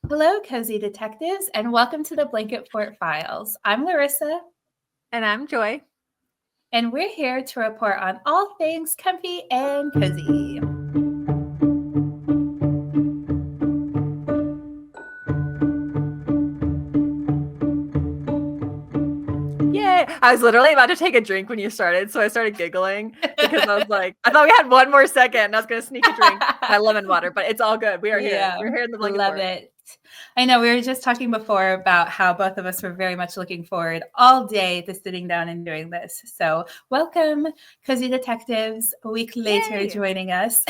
Hello, Cozy Detectives, and welcome to the Blanket Fort Files. I'm Larissa, And I'm Joy. and we're here to report on all things comfy and cozy. Yay! I was literally about to take a drink when you started, so I started giggling because I was like, I thought we had one more second and I was going to sneak a drink, my lemon water, but it's all good. We are here. Yeah, We're here in the Blanket love Fort. it. I know we were just talking before about how both of us were very much looking forward all day to sitting down and doing this. So, welcome, Cozy Detectives, a week later Yay! joining us.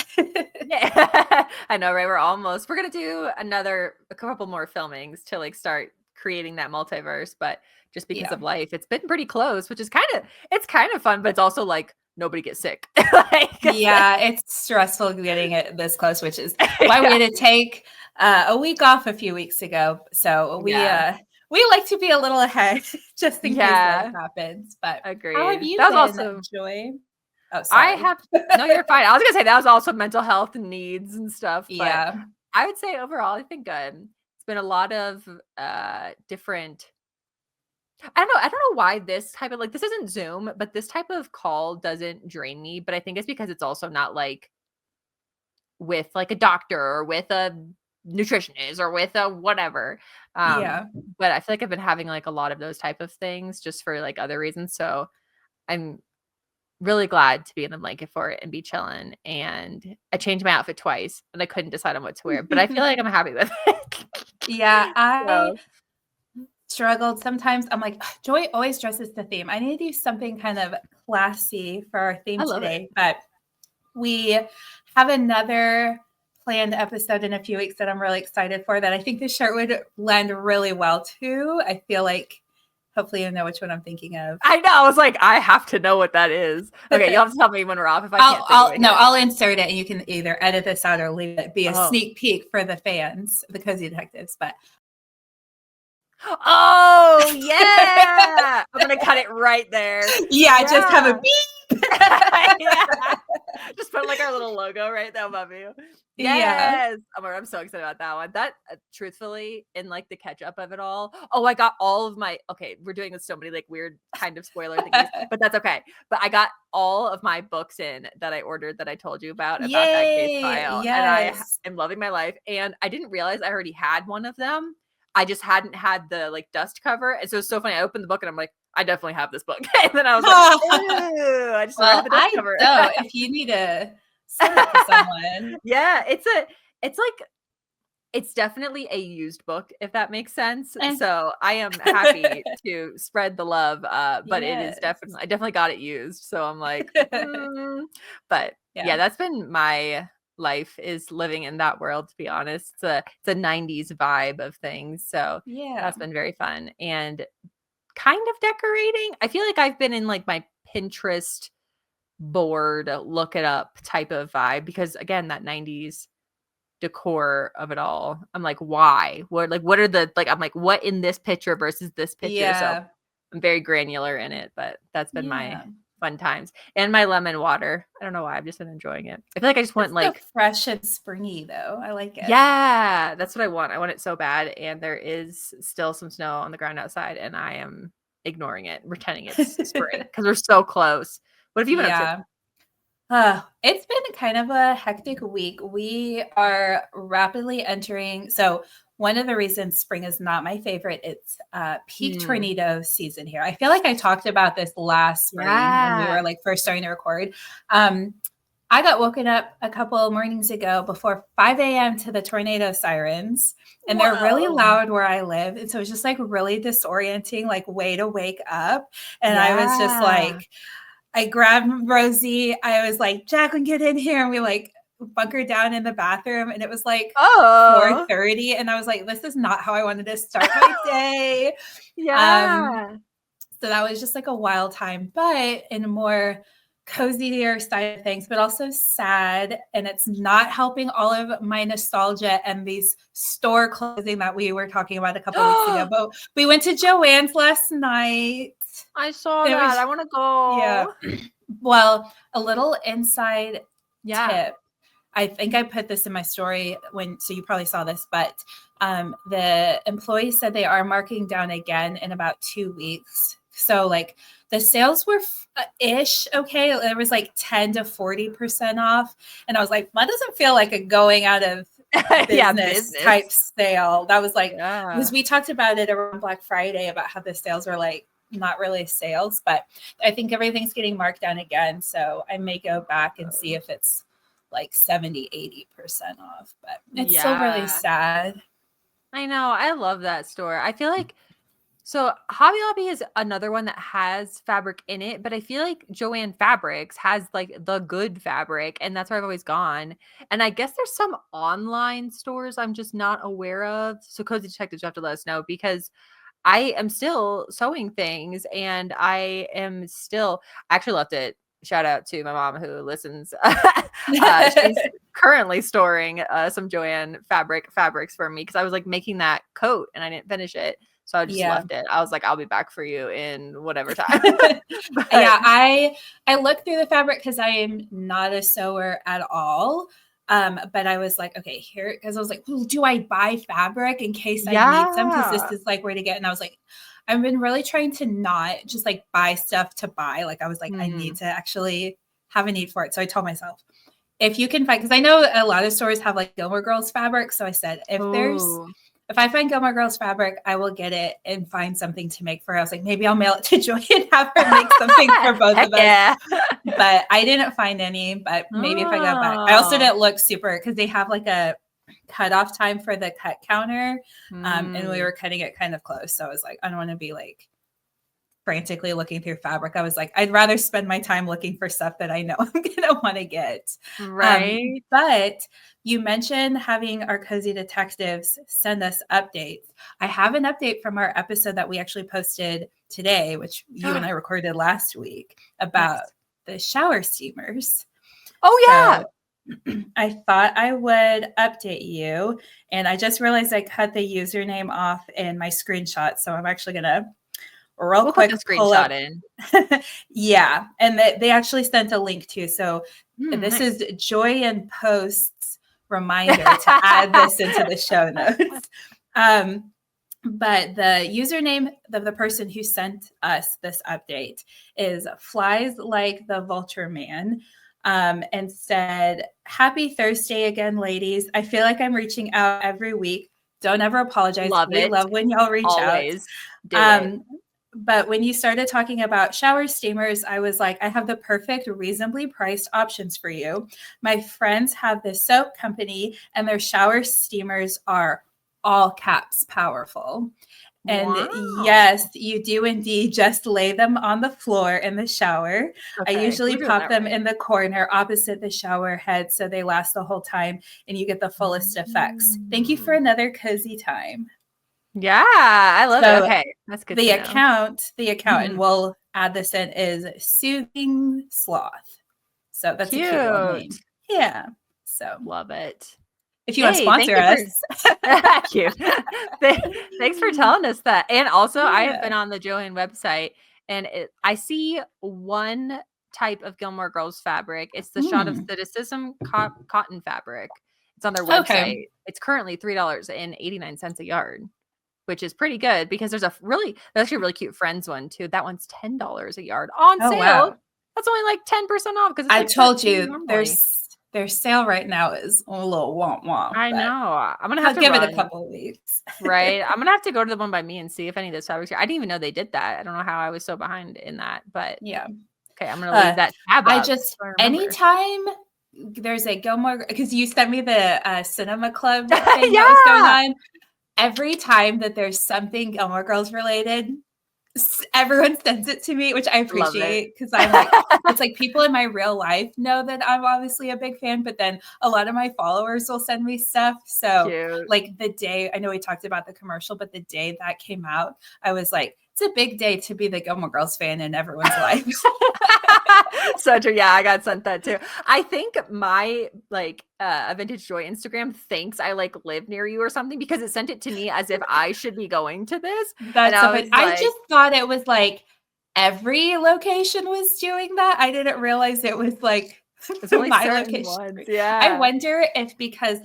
Yeah. I know, right? We're going to do a couple more filmings to like start creating that multiverse, but just because of life, it's been pretty close, which is it's kind of fun, but it's also like nobody gets sick. Yeah, it's stressful getting it this close, which is why we had to take a week off a few weeks ago. So we like to be a little ahead just in case life Yeah, happens. But how have agreed. you That was been, also Joy? Oh, I sorry. have no, you're fine. I was gonna say that was also mental health needs and stuff, but Yeah. I would say overall, I think good. It's been a lot of different. I don't know why this type of like this isn't Zoom, but this type of call doesn't drain me. But I think it's because it's also not like with like a doctor or with a nutritionist or with a whatever. Um, Yeah. but I feel like I've been having like a lot of those type of things just for like other reasons. So I'm really glad to be in the blanket for it and be chilling. And I changed my outfit twice and I couldn't decide on what to wear, but I feel like I'm happy with it. Yeah, I So struggled sometimes. I'm like, Joy always dresses the theme. I need to do something kind of classy for our I theme love it. today. But we have another planned episode in a few weeks that I'm really excited for that I think this shirt would lend really well to. I feel like hopefully you know which one I'm thinking of. I know. I was like, I have to know what that is. Okay, you'll have to tell me when we're off if I can't think of it here. I'll insert it and you can either edit this out or leave it be a Oh. sneak peek for the fans, the Cozy Detectives. But Oh yeah. I'm gonna cut it right there. yeah, just have a Yeah. beep. Yeah. Just put like our little logo right there above you. Yeah. Yes. I'm so excited about that one. That truthfully, in like the catch up of it all. Oh, I got all of my we're doing so many like weird kind of spoiler thingies, but that's okay. But I got all of my books in that I ordered that I told you about that case Yay. file. And I Yes. am loving my life. And I didn't realize I already had one of them. I just hadn't had the like dust cover. And so it's so funny. I opened the book and I'm like, I definitely have this book. And then I was like, ew, I just never had Well, the dust I cover. don't. If you need to send it to someone. Yeah, it's like it's definitely a used book, if that makes sense. Eh. So I am happy to spread the love. But it is Yes. I definitely got it used. So I'm like, but Yeah. yeah, that's been my life is living in that world, to be honest. It's a 90s vibe of things. So Yeah. that's been very fun. And kind of decorating. I feel like I've been in like my Pinterest board, look it up type of vibe because again, that 90s decor of it all. I'm like, why? What are the like I'm like, what in this picture versus this picture? So Yeah. I'm very granular in it, but that's been my Yeah. fun times. And my lemon water. I don't know why. I've just been enjoying it. I feel like I just want It's so like fresh and springy though. I like it. yeah, that's what I want. I want it so bad. And there is still some snow on the ground outside, and I am ignoring it, pretending it's spring because we're so close. What have you been up to? Yeah. It's been kind of a hectic week. We are rapidly entering. So, one of the reasons spring is not my favorite, it's peak Hmm. tornado season here. I feel like I talked about this last spring when we were Yeah. like first starting to record. Um, I got woken up a couple of mornings ago before 5 a.m. to the tornado sirens, and they're really Whoa. loud where I live. And so it's just like really disorienting, like way to wake up. And I was just Yeah. like, I grabbed Rosie. I was like, Jacqueline, get in here. And we like bunkered down in the bathroom. And it was like Oh. 4:30. And I was like, this is not how I wanted to start my day. Um, Yeah. so that was just like a wild time, but in a more cozier side of things, but also sad. And it's not helping all of my nostalgia and these store closing that we were talking about a couple of weeks ago. But we went to Joann's last night. I saw It that. was, I want to yeah. go. Well, a little inside Yeah. tip. I think I put this in my story so you probably saw this, but The employees said they are marking down again in about 2 weeks. So like the sales were ish okay. There was like 10 to 40% off. And I was like, that doesn't feel like a going out of business type sale. That was like, because we talked about it around Black Friday about how the sales were like not really sales, but I think everything's getting marked down again. So I may go back and see if it's like 70-80% off, but it's still really sad. I know. I love that store. I feel like so Hobby Lobby is another one that has fabric in it, but I feel like Joann Fabrics has like the good fabric, and that's where I've always gone. And I guess there's some online stores I'm just not aware of. So Cozy Detectives, you have to let us know, because I am still sewing things, and I am still actually left it. Shout out to my mom who listens. She's currently storing some Joann fabrics for me, because I was like making that coat and I didn't finish it. So I just left it. I was like, I'll be back for you in whatever time. Yeah, I looked through the fabric because I am not a sewer at all. But I was like, okay, here, because I was like, well, do I buy fabric in case I need some? Because this is like where to get. And I was like, I've been really trying to not just like buy stuff to buy. Like I was like, I need to actually have a need for it. So I told myself, if you can find, because I know a lot of stores have like Gilmore Girls fabric. So I said, if I find Gilmore Girls fabric, I will get it and find something to make for her. I was like, maybe I'll mail it to Joy and have her make something for both of us. But I didn't find any, but maybe if I go back. I also didn't look super, because they have like a cutoff time for the cut counter. And we were cutting it kind of close. So I was like, I don't want to be like frantically looking through fabric. I was like, I'd rather spend my time looking for stuff that I know I'm gonna want to get. Right. But you mentioned having our Cozy Detectives send us updates. I have an update from our episode that we actually posted today, which you and I recorded last week, about the shower steamers. Oh yeah. So I thought I would update you, and I just realized I cut the username off in my screenshot. So I'm actually gonna real quick put the screenshot in. Yeah, and they actually sent a link too. So this is Joy and Post's reminder to add this into the show notes. But the username of the person who sent us this update is Flies Like the Vulture Man, and said, "Happy Thursday again, ladies. I feel like I'm reaching out every week. Don't ever apologize. We love when y'all reach Always out. Do it. But when you started talking about shower steamers, I was like, I have the perfect, reasonably priced options for you. My friends have this soap company, and their shower steamers are all caps powerful. And yes, you do indeed just lay them on the floor in the shower. I usually pop them in the corner opposite the shower head, so they last the whole time and you get the fullest effects. Thank you for another cozy time." Yeah, I love it. Okay, that's good. The account, and we'll add this in, is Soothing Sloth. So that's a cute little name. Yeah. So love it. If you want to sponsor us. Thank you. Thanks for telling us that. And also, I have been on the Joann website, and I see one type of Gilmore Girls fabric. It's the Shot of Citicism cotton fabric. It's on their website. Okay. It's currently $3.89 a yard, which is pretty good, because there's actually a really cute Friends one too. That one's $10 a yard on sale. Wow. That's only like 10% off, because I told you their sale right now is a little womp. I know. I'm gonna have to give it a couple of weeks. Right. I'm gonna have to go to the one by me and see if any of those fabrics are. I didn't even know they did that. I don't know how I was so behind in that, but yeah. Okay, I'm gonna leave that tab up. Anytime there's a Gilmore, because you sent me the cinema club thing that was going on. Every time that there's something Gilmore Girls related, everyone sends it to me, which I appreciate, because I'm like, it's like people in my real life know that I'm obviously a big fan, but then a lot of my followers will send me stuff. So like the day, I know we talked about the commercial, but the day that came out, I was like, it's a big day to be the Gilmore Girls fan in everyone's life. So true. Yeah, I got sent that too. I think my Vintage Joy Instagram thinks I live near you or something, because it sent it to me as if I should be going to this. I just thought it was like every location was doing that. I didn't realize it was like it's only my location. Ones. Yeah. I wonder if because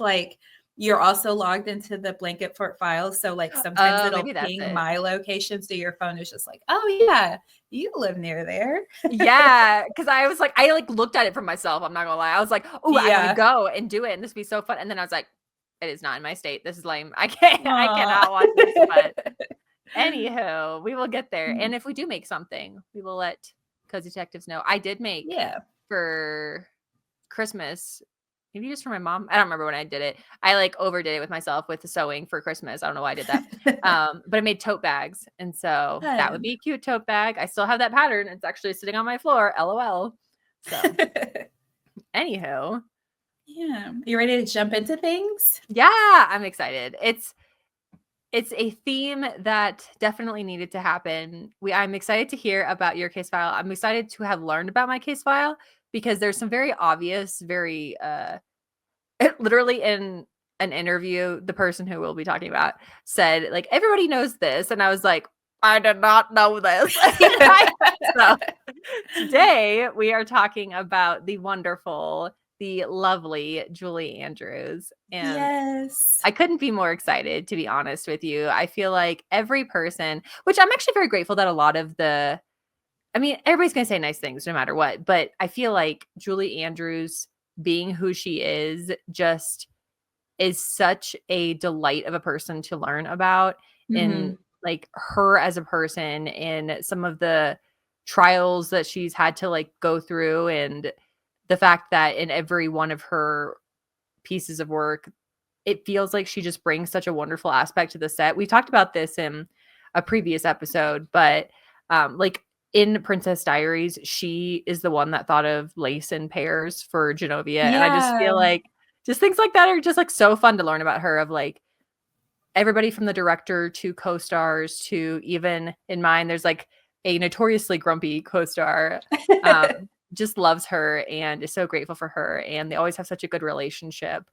you're also logged into the Blanket Fort files. So like sometimes it'll Maybe that's ping it. my location. So your phone is just like, oh yeah, you live near there. Yeah, because I was like, I like looked at it for myself. I'm not gonna lie. I was like, oh, I want to Yeah. go and do it, and this would be so fun. And then I was like, it is not in my state. This is lame. I can't. I Aw. cannot watch this. But anywho, we will get there. And if we do make something, we will let Cozy Detectives know. I did make Yeah. for Christmas, maybe just for my mom. I don't remember when I did it. I like overdid it with myself with the sewing for Christmas. I don't know why I did that. But I made tote bags. And so that would Fun. be a cute tote bag. I still have that pattern. It's actually sitting on my floor. LOL. So anywho. Yeah. You ready to jump into things? Yeah, I'm excited. It's a theme that definitely needed to happen. I'm excited to hear about your case file. I'm excited to have learned about my case file because there's some very obvious, very literally in an interview, the person who we'll be talking about said, like, everybody knows this. And I was like, I did not know this. So today we are talking about the wonderful, the lovely Julie Andrews. And Yes. I couldn't be more excited, to be honest with you. I feel like every person, which I'm actually very grateful that a lot of everybody's going to say nice things no matter what, but I feel like Julie Andrews being who she is just is such a delight of a person to learn about, in like her as a person and some of the trials that she's had to like go through, and the fact that in every one of her pieces of work, it feels like she just brings such a wonderful aspect to the set. We talked about this in a previous episode, but like in Princess Diaries, she is the one that thought of lace and pears for Genovia. And I just feel Yeah. like just things like that are just like so fun to learn about her, of like everybody from the director to co-stars to even in mine, there's like a notoriously grumpy co-star. Just loves her and is so grateful for her. And they always have such a good relationship,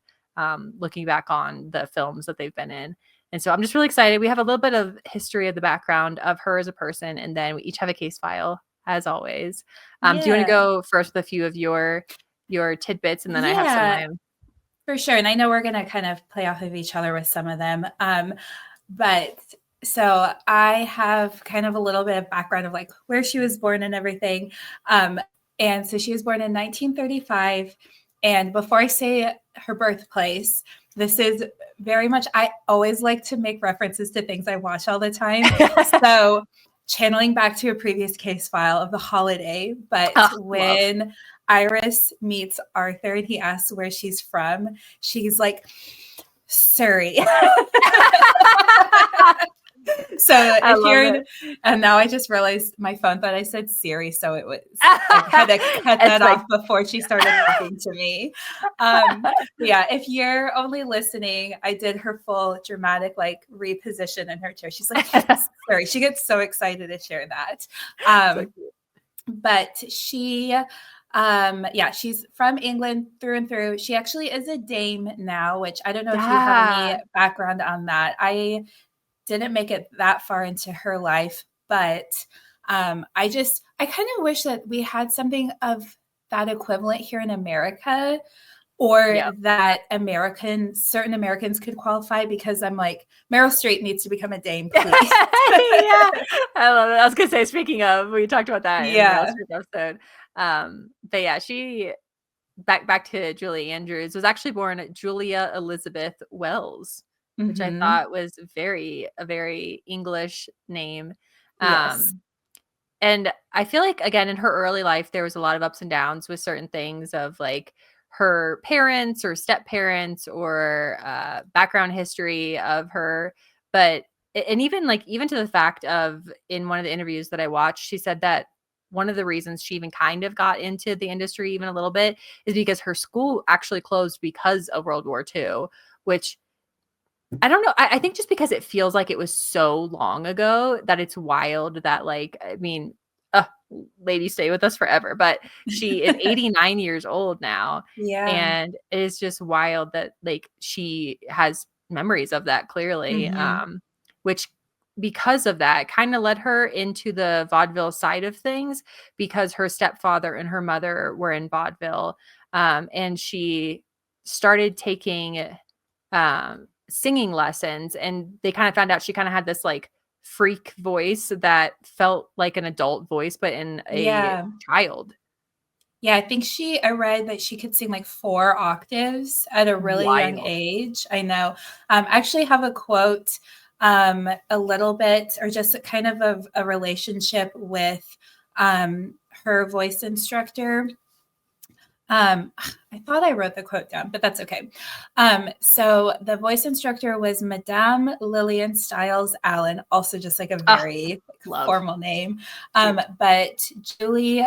looking back on the films that they've been in. And so I'm just really excited. We have a little bit of history of the background of her as a person, and then we each have a case file, as always. Do you want to go first with a few of your tidbits, and then I have some of mine? For sure. And I know we're going to kind of play off of each other with some of them. But so I have kind of a little bit of background of like where she was born and everything. And so she was born in 1935. And before I say her birthplace, this is very much, I always like to make references to things I watch all the time. So channeling back to a previous case file of The Holiday, but when Iris meets Arthur and he asks where she's from, she's like, Surrey. So if you're, and now I just realized my phone thought I said Siri, so it was, I had to cut that off before she started talking to me. Yeah, if you're only listening, I did her full dramatic like reposition in her chair. She's like, Sorry, she gets so excited to share that. But she, she's from England through and through. She actually is a dame now, which I don't know if you have any background on that. I didn't make it that far into her life, but I kind of wish that we had something of that equivalent here in America, or that certain Americans could qualify, because I'm like, Meryl Streep needs to become a dame, please. Yeah, I love it. I was gonna say, speaking of, we talked about that in the Meryl Streep episode. But yeah, she back to Julie Andrews was actually born Julia Elizabeth Wells, which I thought was a very English name. Yes. And I feel like, again, in her early life, there was a lot of ups and downs with certain things of like her parents or step parents or background history of her. But, and even to the fact of, in one of the interviews that I watched, she said that one of the reasons she even kind of got into the industry even a little bit is because her school actually closed because of World War II, which I don't know. I think just because it feels like it was so long ago that it's wild that, like, I mean, lady, stay with us forever. But she is 89 years old now. Yeah. And it is just wild that, like, she has memories of that clearly, which, because of that, kind of led her into the vaudeville side of things, because her stepfather and her mother were in vaudeville. And she started taking singing lessons, and they kind of found out she kind of had this like freak voice that felt like an adult voice, but in a Yeah. child. Yeah, I think I read that she could sing like 4 octaves at a really young Wild. age. I know. I actually have a quote, a little bit, or just kind of a relationship with her voice instructor. I thought I wrote the quote down, but that's okay. So the voice instructor was Madame Lillian Stiles Allen, also just like a Oh, very love. formal name. Cute. But Julie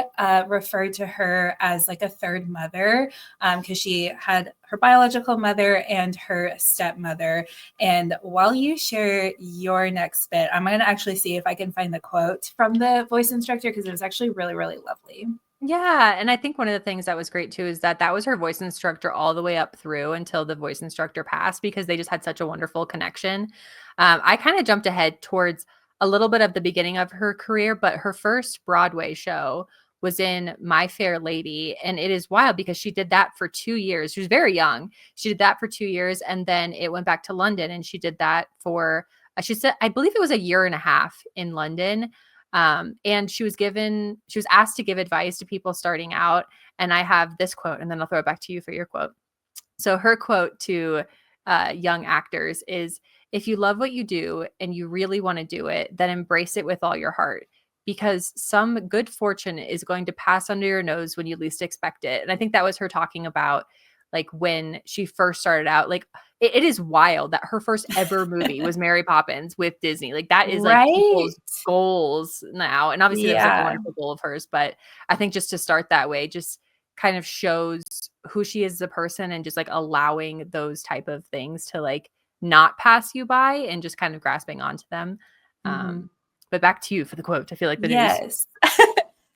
referred to her as like a third mother, because she had her biological mother and her stepmother. And while you share your next bit, I'm going to actually see if I can find the quote from the voice instructor, because it was actually really, really lovely. Yeah, and I think one of the things that was great too is that that was her voice instructor all the way up through until the voice instructor passed, because they just had such a wonderful connection. I kind of jumped ahead towards a little bit of the beginning of her career, but her first Broadway show was in My Fair Lady, and it is wild because she did that for 2 years. She was very young. She did that for 2 years, and then it went back to London, and she did that for she said, I believe it was a year and a half in London. And she was asked to give advice to people starting out. And I have this quote, and then I'll throw it back to you for your quote. So her quote to young actors is, if you love what you do and you really want to do it, then embrace it with all your heart, because some good fortune is going to pass under your nose when you least expect it. And I think that was her talking about like when she first started out, like it is wild that her first ever movie was Mary Poppins with Disney. Like that is like Right? people's goals now. And obviously that was like a Yeah. wonderful goal of hers, but I think just to start that way just kind of shows who she is as a person, and just like allowing those type of things to like not pass you by and just kind of grasping onto them. Mhm. But back to you for the quote. I feel like the news. Yes.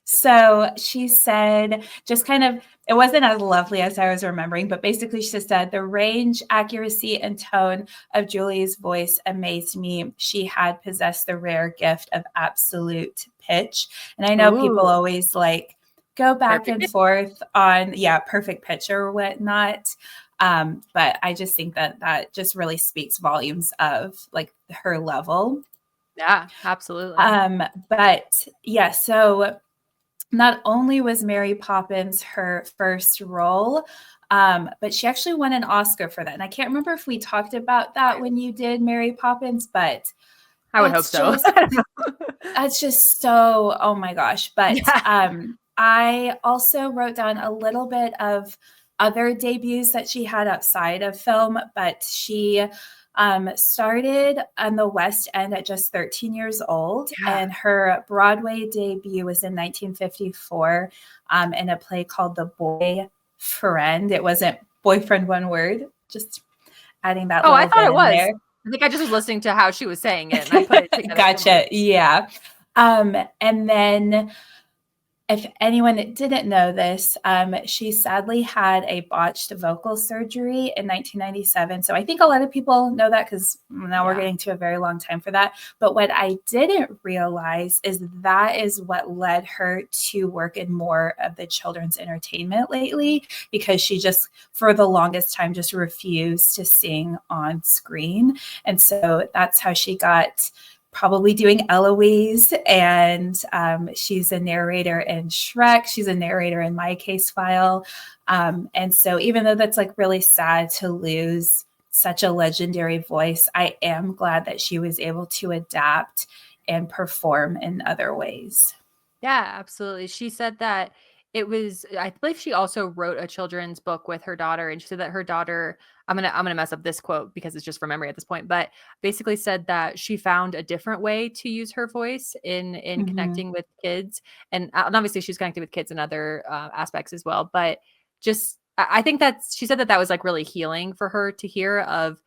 So she said, just kind of, it wasn't as lovely as I was remembering, but basically she said, the range, accuracy, and tone of Julie's voice amazed me. She had possessed the rare gift of absolute pitch. And I know people Ooh, always like go back perfect. and forth on, yeah, perfect pitch or whatnot. But I just think that that just really speaks volumes of like her level. Yeah, absolutely. But yeah, so not only was Mary Poppins her first role, but she actually won an Oscar for that. And I can't remember if we talked about that when you did Mary Poppins, but I would hope that's so. just that's just so, oh my gosh. But Yeah. I also wrote down a little bit of other debuts that she had outside of film, but she started on the West End at just 13 years old, Yeah. and her Broadway debut was in 1954 in a play called The Boy Friend. It wasn't boyfriend, one word, just adding that Oh, I little thought bit it in was. there. I think I just was listening to how she was saying it and I put it together for Gotcha. myself. Yeah. And then if anyone didn't know this, she sadly had a botched vocal surgery in 1997. So I think a lot of people know that because now we're Yeah. getting to a very long time for that. But what I didn't realize is that is what led her to work in more of the children's entertainment lately, because she just, for the longest time, just refused to sing on screen. And so that's how she got probably doing Eloise, and she's a narrator in Shrek. She's a narrator in My Case File. And so even though that's like really sad to lose such a legendary voice, I am glad that she was able to adapt and perform in other ways. Yeah, absolutely. She said that I believe she also wrote a children's book with her daughter, and she said that her daughter, I'm gonna mess up this quote because it's just from memory at this point, but basically said that she found a different way to use her voice in Mm-hmm. connecting with kids. And obviously she's connected with kids in other aspects as well, but just I think she said that that was like really healing for her to hear of.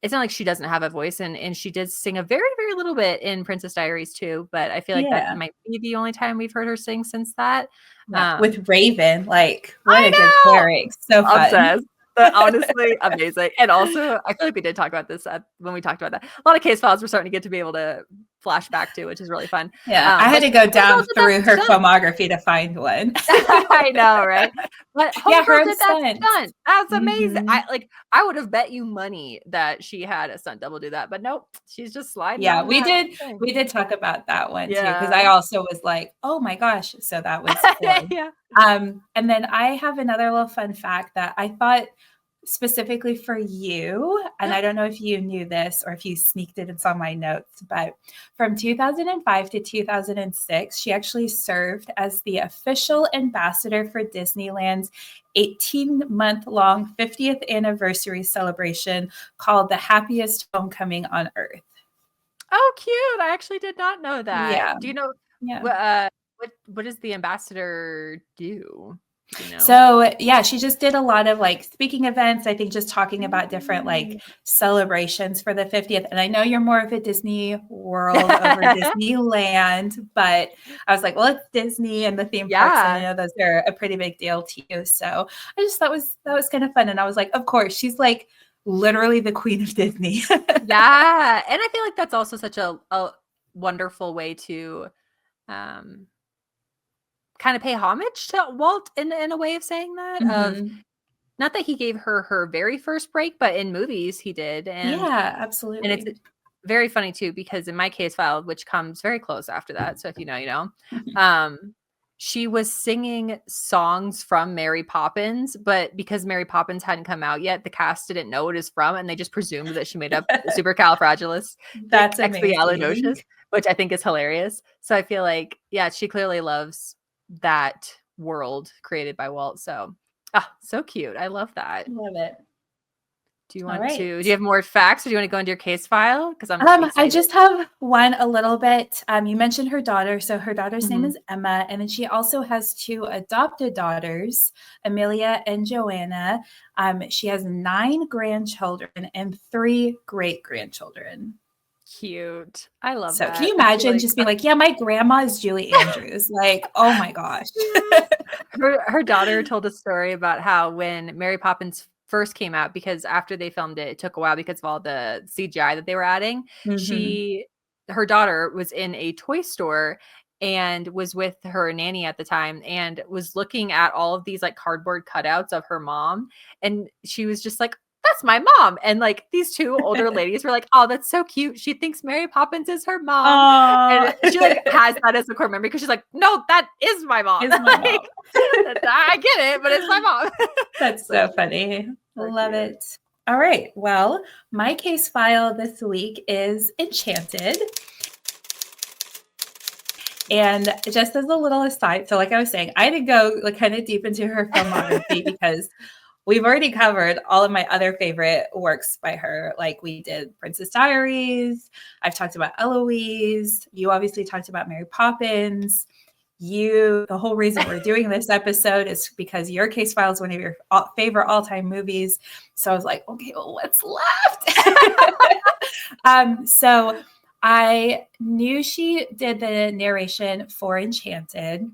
It's not like she doesn't have a voice, and she did sing a very, very little bit in Princess Diaries too, but I feel like that Yeah. might be the only time we've heard her sing since that. Yeah. Um, With Raven, like what I a good know! pairing. So fun. Obsessed. But honestly, amazing. And also, I feel like we did talk about this when we talked about that. A lot of case files we're starting to get to be able to flashback to, which is really fun. Yeah, I had to go Homegirl down did that through her stunt. filmography to find one. I know, right? But Yeah, her Homegirl own did that stunts. stunt. That's amazing. Mhm. I would have bet you money that she had a stunt double do that, but nope, she's just sliding Yeah, on that thing. we did talk about that one too, because I Yeah. also was like, "Oh my gosh." So that was fun. Yeah. And then I have another little fun fact that I thought specifically for you, and I don't know if you knew this or if you sneaked it, it's on my notes, but from 2005 to 2006, she actually served as the official ambassador for Disneyland's 18-month-long 50th anniversary celebration called the Happiest Homecoming on Earth. Oh, cute. I actually did not know that. Yeah. Do you know Yeah. what does the ambassador do? Do you know? So yeah, she just did a lot of like speaking events. I think just talking about different like celebrations for the 50th. And I know you're more of a Disney World over Disneyland, but I was like, well, it's Disney and the theme parks, and I Yeah. know those are a pretty big deal to you. So I just thought that was kind of fun. And I was like, of course, she's like literally the queen of Disney. Yeah. And I feel like that's also such a wonderful way to um kind of pay homage to Walt in a way of saying that of Mhm. not that he gave her her very first break, but in movies he did. Yeah, And it's absolutely. very funny too, because in my case file, which comes very close after that, so if you know, you know, um, she was singing songs from Mary Poppins, but because Mary Poppins hadn't come out yet, the cast didn't know what it's from, and they just presumed that she made up That's amazing. supercalifragilisticexpialidocious, which I think is hilarious. So I feel like, yeah, she clearly loves that world created by Walt. So, so cute. I love that. Love it. All right. Do you have more facts, or do you want to go into your case file? Because I'm I excited. just have one a little bit. You mentioned her daughter. So her daughter's name Mhm. is Emma. And then she also has two adopted daughters, Amelia and Joanna. She has 9 grandchildren and 3 great grandchildren. Cute. I love So can that. you I feel imagine like just being like, yeah, my grandma is Julie Andrews? Like, oh my gosh. her daughter told a story about how when Mary Poppins first came out, because after they filmed it, it took a while because of all the CGI that they were adding. Mhm. Her daughter was in a toy store and was with her nanny at the time and was looking at all of these like cardboard cutouts of her mom, and she was just like, that's my mom. And like these two older ladies were like, oh, that's so cute. She thinks Mary Poppins is her mom. Aw. And she like has that as a core memory because she's like, no, that is my mom. Is my mom. Like, I get it, but it's my mom. That's So so cute. funny. So Love cute. it. All right. Well, my case file this week is Enchanted. And just as a little aside, so like I was saying, I had to go like kind of deep into her filmography because we've already covered all of my other favorite works by her. Like we did Princess Diaries. I've talked about Eloise. You obviously talked about Mary Poppins. The whole reason we're doing this episode is because your case file is one of your favorite all-time movies. So I was like, okay, well, what's left? So I knew she did the narration for Enchanted,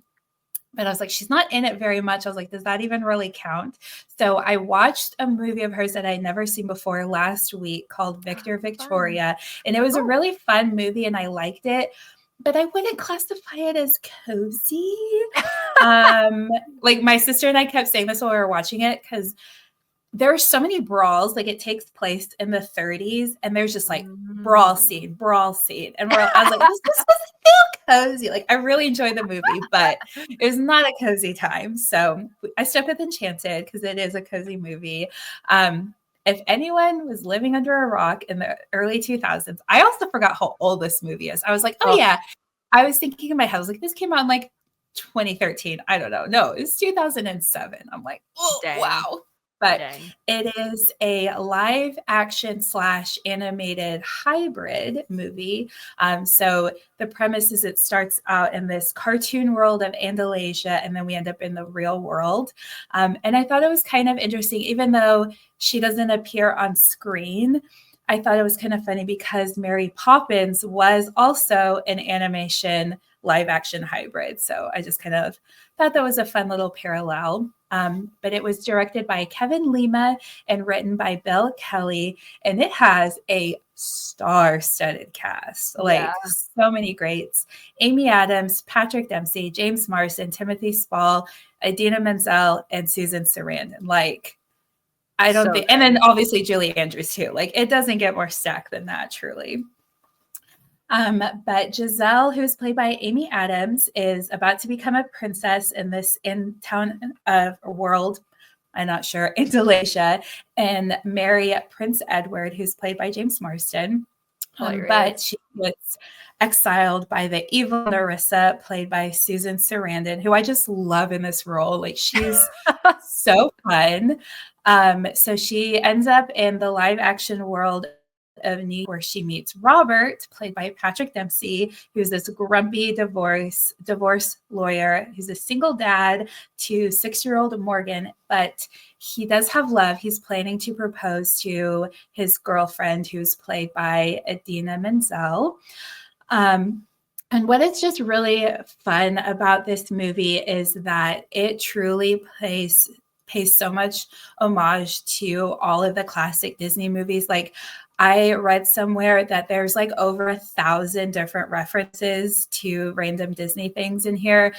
but I was like, she's not in it very much. I was like, does that even really count? So I watched a movie of hers that I'd never seen before last week called Victor Fun. Victoria. And it was a Oh. really fun movie and I liked it, but I wouldn't classify it as cozy. Like my sister and I kept saying this while we were watching it because there are so many brawls. Like it takes place in the 30s, and there's just like brawl scene, and I was like, this doesn't feel cozy. Like I really enjoyed the movie, but it was not a cozy time. So I stuck with Enchanted because it is a cozy movie. If anyone was living under a rock in the early 2000s, I also forgot how old this movie is. I was like, oh Oh, yeah. I was thinking in my head, I was like, this came out in like 2013. I don't know. No, it's 2007. I'm like, oh, dang. wow. But Dang. it is a live action / animated hybrid movie. So the premise is it starts out in this cartoon world of Andalasia, and then we end up in the real world. And I thought it was kind of interesting, even though she doesn't appear on screen. I thought it was kind of funny because Mary Poppins was also an animation live action hybrid. So I just kind of thought that was a fun little parallel. But it was directed by Kevin Lima and written by Bill Kelly. And it has a star-studded cast, Yeah. like so many greats. Amy Adams, Patrick Dempsey, James Marsden, Timothy Spall, Idina Menzel, and Susan Sarandon. Like, I don't think, and then obviously Julie Andrews too. Like, it doesn't get more stacked than that, truly. But Giselle, who's played by Amy Adams, is about to become a princess in this in-town world. I'm not sure, in Delacia, and marry Prince Edward, who's played by James Marsden. But she gets exiled by the evil Larisa, played by Susan Sarandon, who I just love in this role. Like, she's so fun. So she ends up in the live action world of New York, where she meets Robert, played by Patrick Dempsey, who's this grumpy divorce lawyer who's a single dad to 6-year-old Morgan, but he does have love. He's planning to propose to his girlfriend, who's played by Idina Menzel. And what is just really fun about this movie is that it truly pays so much homage to all of the classic Disney movies. Like, I read somewhere that there's like over 1,000 different references to random Disney things in here.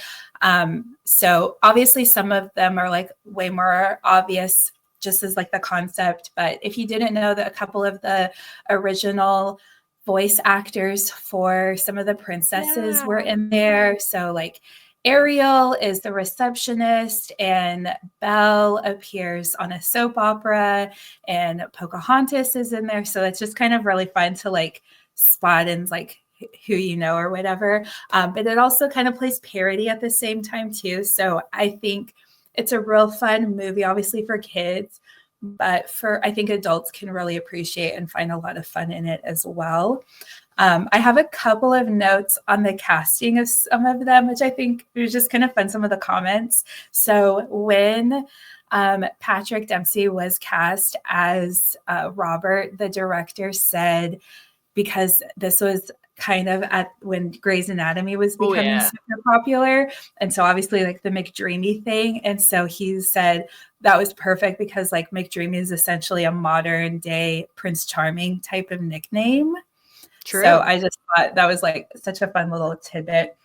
So obviously some of them are like way more obvious just as like the concept. But if you didn't know that a couple of the original voice actors for some of the princesses were in there. So like Ariel is the receptionist, and Belle appears on a soap opera, and Pocahontas is in there. So it's just kind of really fun to like spot and like who you know or whatever. But it also kind of plays parody at the same time too. So I think it's a real fun movie, obviously for kids, but I think adults can really appreciate and find a lot of fun in it as well. I have a couple of notes on the casting of some of them, which I think was just kind of fun, some of the comments. So when Patrick Dempsey was cast as Robert, the director said, because this was kind of at when Grey's Anatomy was becoming super popular. And so obviously like the McDreamy thing. And so he said that was perfect because like McDreamy is essentially a modern day Prince Charming type of nickname. True. So I just thought that was like such a fun little tidbit.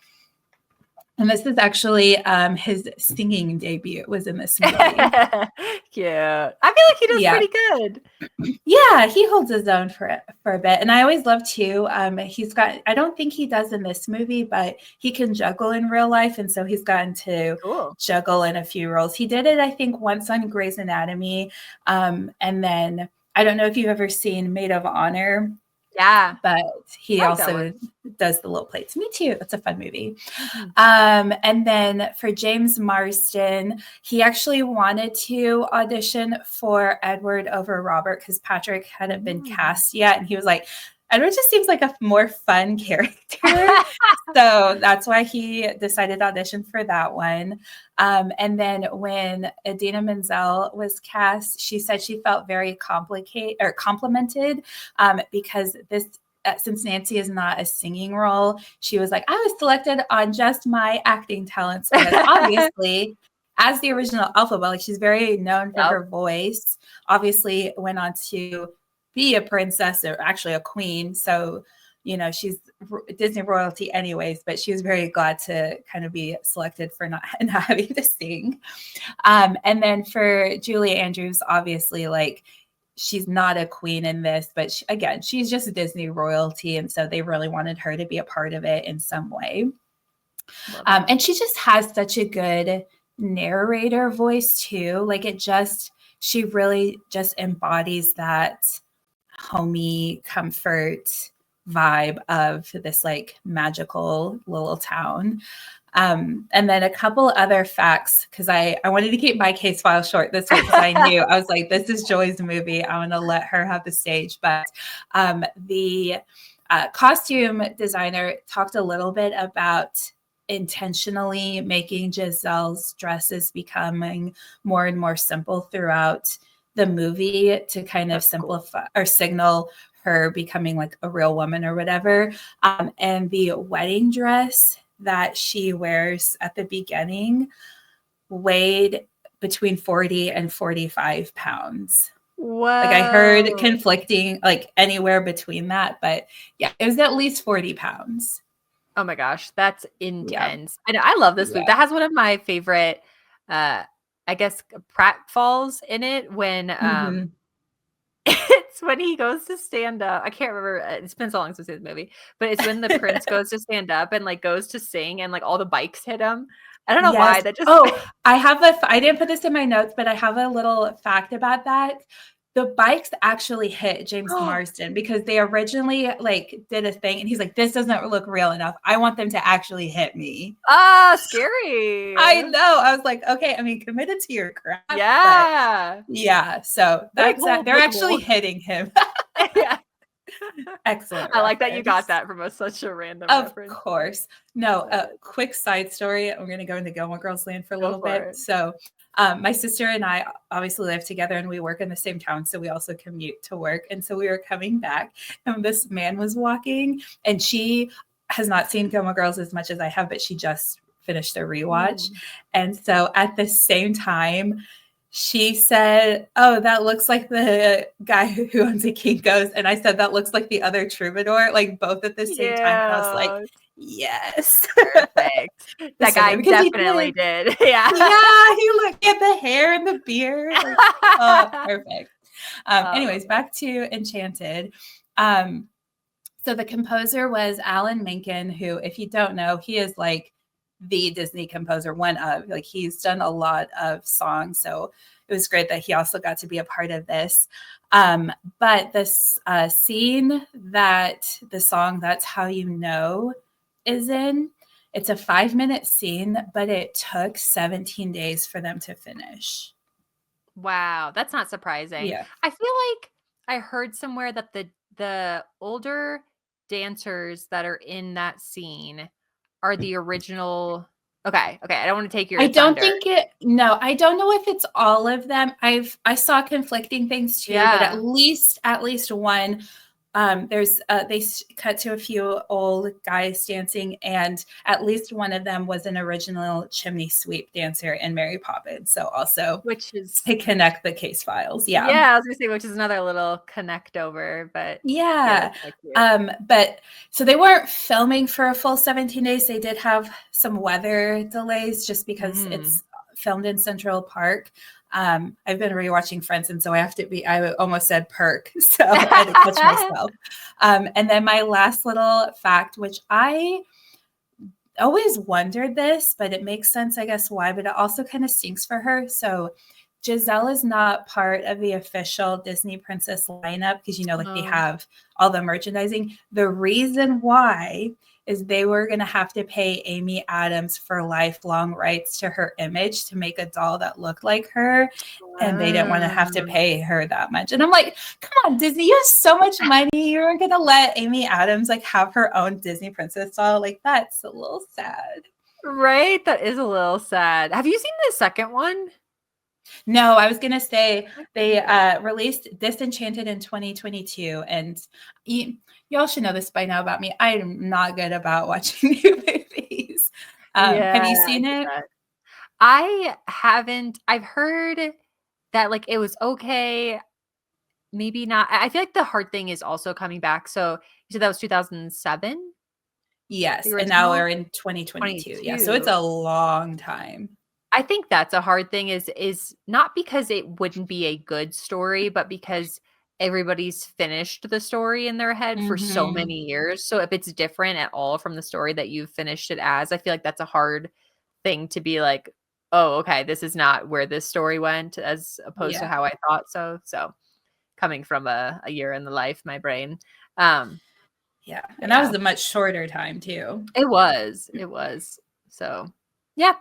And this is actually his singing debut was in this movie. Yeah. I feel like he does pretty good. Yeah, he holds his own for a bit. And I always love too, he's got, I don't think he does in this movie, but he can juggle in real life. And so he's gotten to juggle in a few roles. He did it, I think, once on Grey's Anatomy. And then I don't know if you've ever seen Maid of Honor. Yeah. But he also does the little plates. Me too. That's a fun movie. Mm-hmm. And then for James Marsden, he actually wanted to audition for Edward over Robert because Patrick hadn't been cast yet. And he was like, Edward just seems like a more fun character. So that's why he decided to audition for that one. And then when Idina Menzel was cast, she said she felt very complimented because this, since Nancy is not a singing role, she was like, I was selected on just my acting talents because obviously as the original Alphaba, like she's very known for her voice, obviously went on to be a princess or actually a queen. So, you know, she's Disney royalty anyways, but she was very glad to kind of be selected for not having to sing. And then for Julie Andrews, obviously, like she's not a queen in this, but again, she's just a Disney royalty. And so they really wanted her to be a part of it in some way. And she just has such a good narrator voice too. Like she really just embodies that homey comfort vibe of this like magical little town. And then a couple other facts, because I wanted to keep my case file short this week because I knew I was like, this is Joy's movie. I want to let her have the stage. But the costume designer talked a little bit about intentionally making Giselle's dresses becoming more and more simple throughout the movie to kind of simplify or signal her becoming like a real woman or whatever. And the wedding dress that she wears at the beginning weighed between 40 and 45 pounds. Like I heard Whoa. conflicting, like anywhere between that, but yeah, it was at least 40 pounds. Oh my gosh, that's Yeah. intense. And I love this movie. Yeah. That has one of my favorite, I guess, pratfalls in it when Hmm. it's when he goes to stand up. I can't remember. It's been so long since I've seen the movie, but it's when the prince goes to stand up and like goes to sing and like all the bikes hit him. I don't know Yes. why that just Oh, I didn't put this in my notes, but I have a little fact about that. The bikes actually hit James Marsden because they originally like did a thing and he's like, this doesn't look real enough. I want them to actually hit me. scary. I know. I was like, okay, I mean, committed to your craft, but Yeah. yeah, so Big that's that. hole, They're big actually hole. hitting him. Yeah. Excellent I like that you got reference. that from such a random Of reference. course. No, a quick side story. I'm going to go into Gilmore Girls land for a Go little for bit. it. So, my sister and I obviously live together and we work in the same town. So, we also commute to work. And so, we were coming back and this man was walking and she has not seen Gilmore Girls as much as I have, but she just finished their rewatch. Mm. And so, at the same time, she said, "Oh, that looks like the guy who owns a Kinko's." And I said, "That looks like the other troubadour," like both at the same time. And I was like, Yeah. yes. Perfect. That So guy good because he definitely did. did. Yeah. Yeah, he looked at the hair and the beard. Like, oh, perfect. I love Anyways, back to Enchanted. Um, so the composer was Alan Menken, who, if you don't know, he is like the Disney composer, one of, like, he's done a lot of songs. So it was great that he also got to be a part of this. But this scene that the song That's How You Know is in, it's a 5-minute scene, but it took 17 days for them to finish. Wow, that's not surprising. Yeah. I feel like I heard somewhere that the older dancers that are in that scene are the original. Okay, okay, I don't want to take your I don't thunder. think it no, I don't know if it's all of them. I saw conflicting things too, but Yeah. at least one. There's they cut to a few old guys dancing, and at least one of them was an original chimney sweep dancer in Mary Poppins. So also Which is to connect the case files. Yeah. yeah, I was gonna say which is another little connect over, but yeah, Yeah. that's so cute. But so they weren't filming for a full 17 days. They did have some weather delays just because Mm. it's filmed in Central Park. I've been rewatching Friends, and so I have to be, I almost said perk. So I had to catch myself. And then my last little fact, which I always wondered this, but it makes sense, I guess, why, but it also kind of stinks for her. So Giselle is not part of the official Disney Princess lineup because, you know, like they Oh. have all the merchandising. The reason why is they were going to have to pay Amy Adams for lifelong rights to her image to make a doll that looked like her. And they didn't want to have to Mm. pay her that much. And I'm like, come on, Disney, you have so much money. You're going to let Amy Adams like have her own Disney princess doll. Like, that's a little sad. Right? That is a little sad. Have you seen the second one? No, I was gonna say they Okay. released Disenchanted in 2022, and y'all should know this by now about me. I'm not good about watching new movies. Yeah, Have you I seen get it? that. I haven't. I've heard that like it was okay, maybe not. I feel like the hard thing is also coming back. So you said that was 2007, the Yes, and now original? we're in 2022. Yeah, so it's 22. a long time. I think that's a hard thing is not because it wouldn't be a good story, but because everybody's finished the story in their head for so Hmm. many years. So if it's different at all from the story that you've finished it as, I feel like that's a hard thing to be like, "Oh, okay, this is not where this story went as opposed to Yeah, how I thought so." So, coming from a year in the life, my brain. Um, yeah, and that yeah, was a much shorter time too. it was. It was. So, yeah.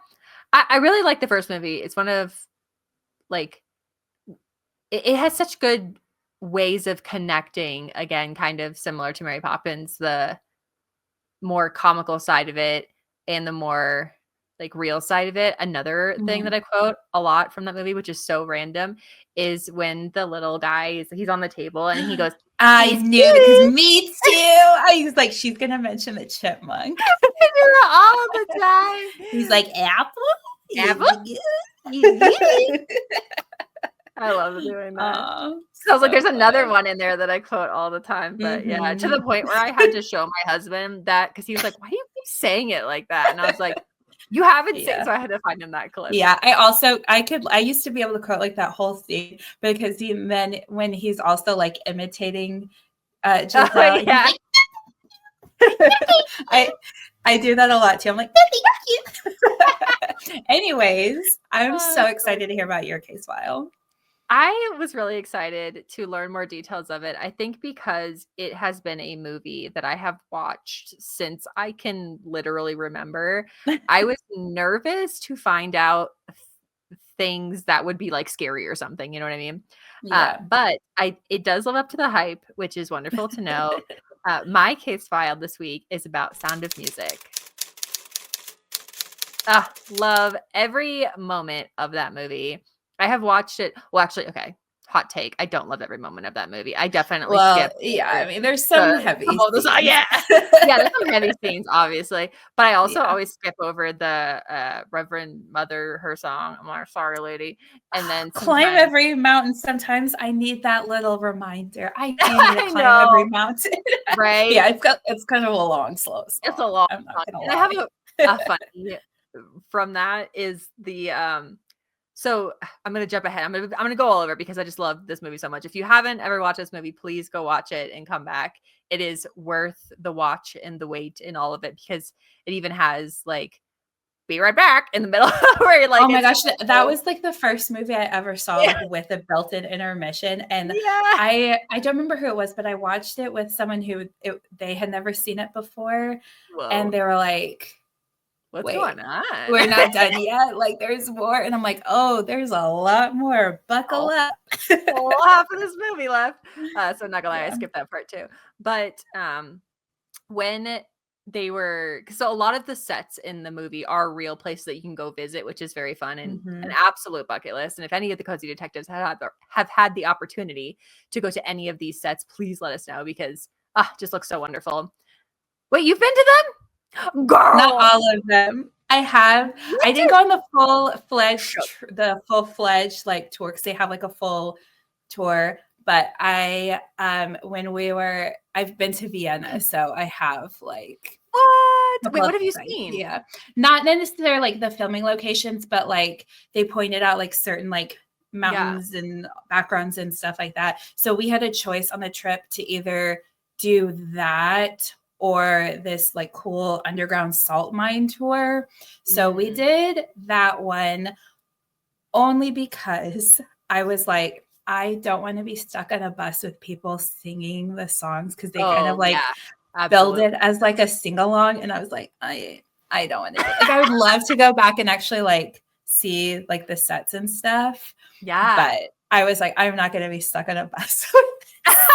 I really like the first movie. It's one of like it has such good ways of connecting, again, kind of similar to Mary Poppins, the more comical side of it and the more like real side of it. Another thing that Mhm. I quote a lot from that movie, which is so random, is when the little guy he's on the table and he goes, I knew that because "Excuse me too. I was like, she's gonna mention the chipmunk. me," all the time. He's like, apple? Is Apple? it You get it? good? I love doing that. Oh, So I was like, so there's another fun. one in there that I quote all the time. But yeah, to the Mhm. point where I had to show my husband that because he was like, why do you keep saying it like that? And I was like, you haven't seen. Yeah. So I had to find him that clip. Yeah, I used to be able to quote like that whole scene because then when he's also like imitating Oh, Giselle, he's yeah. like, I I do that a lot too. I'm like, thank you. Anyways, I'm so So excited to hear about your case file. I was really excited to learn more details of it. I think because it has been a movie that I have watched since I can literally remember. I was nervous to find out things that would be like scary or something, you know what I mean? Yeah. But it does live up to the hype, which is wonderful to know. My case file this week is about Sound of Music. Love every moment of that movie. I have watched it. Well, actually, okay. Hot take. I don't love every moment of that movie. I definitely Well, skip yeah, I over mean, there's some the heavy couple of those. scenes. Yeah. Yeah, there's some heavy scenes, obviously. But I also Yeah. always skip over the Reverend Mother, her song. I'm like, sorry, lady. And then Climb sometimes every mountain. Sometimes I need that little reminder. I do need to I climb every know, mountain. right? Yeah, it's kind of a long, slow It's a song. long I'm not song. gonna And I have lie. a funny from that is the so I'm gonna jump ahead. I'm gonna go all over it because I just love this movie so much. If you haven't ever watched this movie, please go watch it and come back. It is worth the watch and the wait and all of it because it even has like "Be right back" in the middle where like Oh my it's gosh, that so was like the first movie I ever saw yeah, like with a built-in intermission, and yeah. I don't remember who it was, but I watched it with someone they had never seen it before, and Whoa, they were like, what's "Wait, going on? we're not done yet. Like, there's more." And I'm like, "Oh, there's a lot more. Buckle Oh, up." whole half of this movie left. So I'm not gonna lie, I Yeah. skipped that part too. But when they were so a lot of the sets in the movie are real places that you can go visit, which is very fun and an Mhm. absolute bucket list. And if any of the cozy detectives have had the opportunity to go to any of these sets, please let us know because just looks so wonderful. Wait, you've been to them? Not Girl. all of them. I didn't go on the Shook. full fledged like tour because they have like a full tour. But I've been to Vienna, so I have like What? a couple Wait, what of have you sites. seen? Yeah, not necessarily like the filming locations, but like they pointed out like certain like Yeah. mountains and backgrounds and stuff like that. So we had a choice on the trip to either do that or this like cool underground salt mine tour. So we Mm. did that one only because I was like, I don't want to be stuck on a bus with people singing the songs because they kind of Oh like yeah, build absolutely. it as like a sing along. And I was like, I don't want to do it. Like I would love to go back and actually like see like the sets and stuff. Yeah. But I was like, I'm not gonna be stuck on a bus with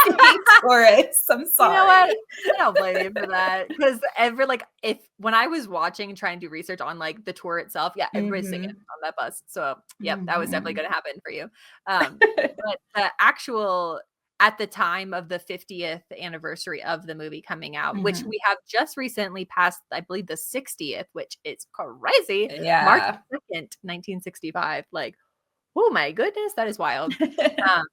singing tourists. I'm You know what? sorry. I don't blame you for that because every like if when I was watching and trying to do research on like the tour itself, yeah, everybody's singing Mhm. on that bus. So yep, that was definitely Mhm. going to happen for you. But the actual at the time of the 50th anniversary of the movie coming out, which Mhm. we have just recently passed, I believe the 60th, which is crazy. March Yeah. 2nd, 1965. Like, oh my goodness, that is wild. Um,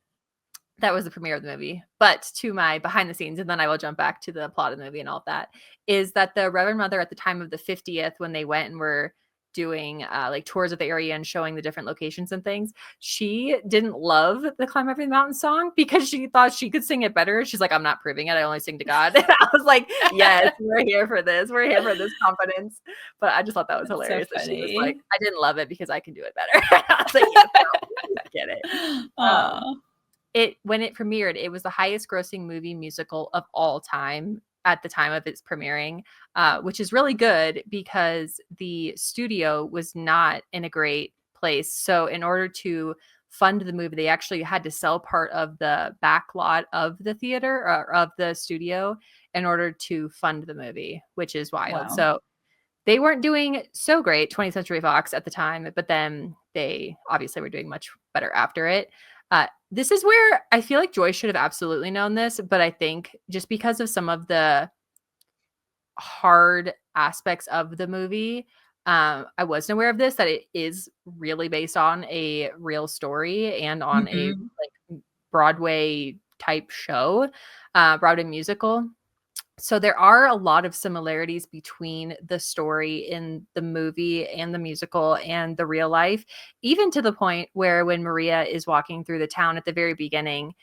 that was the premiere of the movie. But to my behind the scenes, and then I will jump back to the plot of the movie and all of that, is that the Reverend Mother at the time of the 50th, when they went and were doing like tours of the area and showing the different locations and things, she didn't love the Climb Every Mountain song because she thought she could sing it better. She's like, I'm not proving it. I only sing to God. And I was like, yes, we're here for this. We're here for this confidence. But I just thought that was That's so hilarious that she was like, funny. I didn't love it because I can do it better. I was like, yes, girl, get it. Um, Aw. it when it premiered, it was the highest grossing movie musical of all time at the time of its premiering, which is really good because the studio was not in a great place. So in order to fund the movie, they actually had to sell part of the back lot of the theater or of the studio in order to fund the movie, which is wild. Wow. So they weren't doing so great, 20th Century Fox at the time, but then they obviously were doing much better after it. This is where I feel like Joy should have absolutely known this, but I think just because of some of the hard aspects of the movie, I wasn't aware of this, that it is really based on a real story and on a Mhm. like Broadway type show, Broadway musical. So there are a lot of similarities between the story in the movie and the musical and the real life, even to the point where when Maria is walking through the town at the very beginning,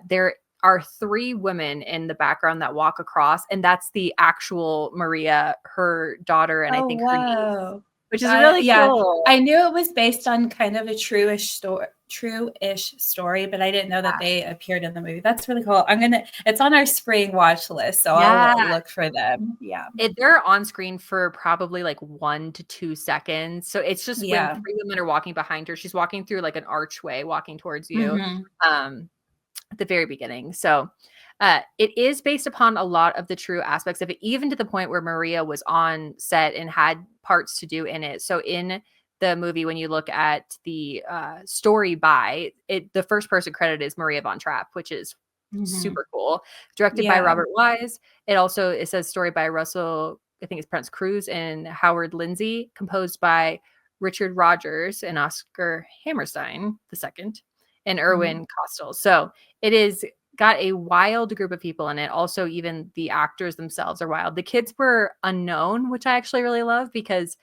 there are three women in the background that walk across, and that's the actual Maria, her daughter, and I Oh, think her niece, wow. which is really Yeah, cool. I knew it was based on kind of a true-ish story, but I didn't know that they appeared in the movie. That's really cool. It's on our spring watch list, so Yeah. I'll look for them. Yeah. They're on screen for probably like 1 to 2 seconds. So it's just when Yeah. 3 women are walking behind her, she's walking through like an archway walking towards you, Mhm. um, at the very beginning. So, it is based upon a lot of the true aspects of it, even to the point where Maria was on set and had parts to do in it. So in the movie, when you look at the, story by it, the first person credit is Maria von Trapp, which is Mhm. super cool. Directed by Yeah. Robert Wise. It says story by Russell, I think it's pronounced Cruz, and Howard Lindsay, composed by Richard Rogers and Oscar Hammerstein II and Mhm. Erwin Kostel. So it is got a wild group of people in it. Also, even the actors themselves are wild. The kids were unknown, which I actually really love because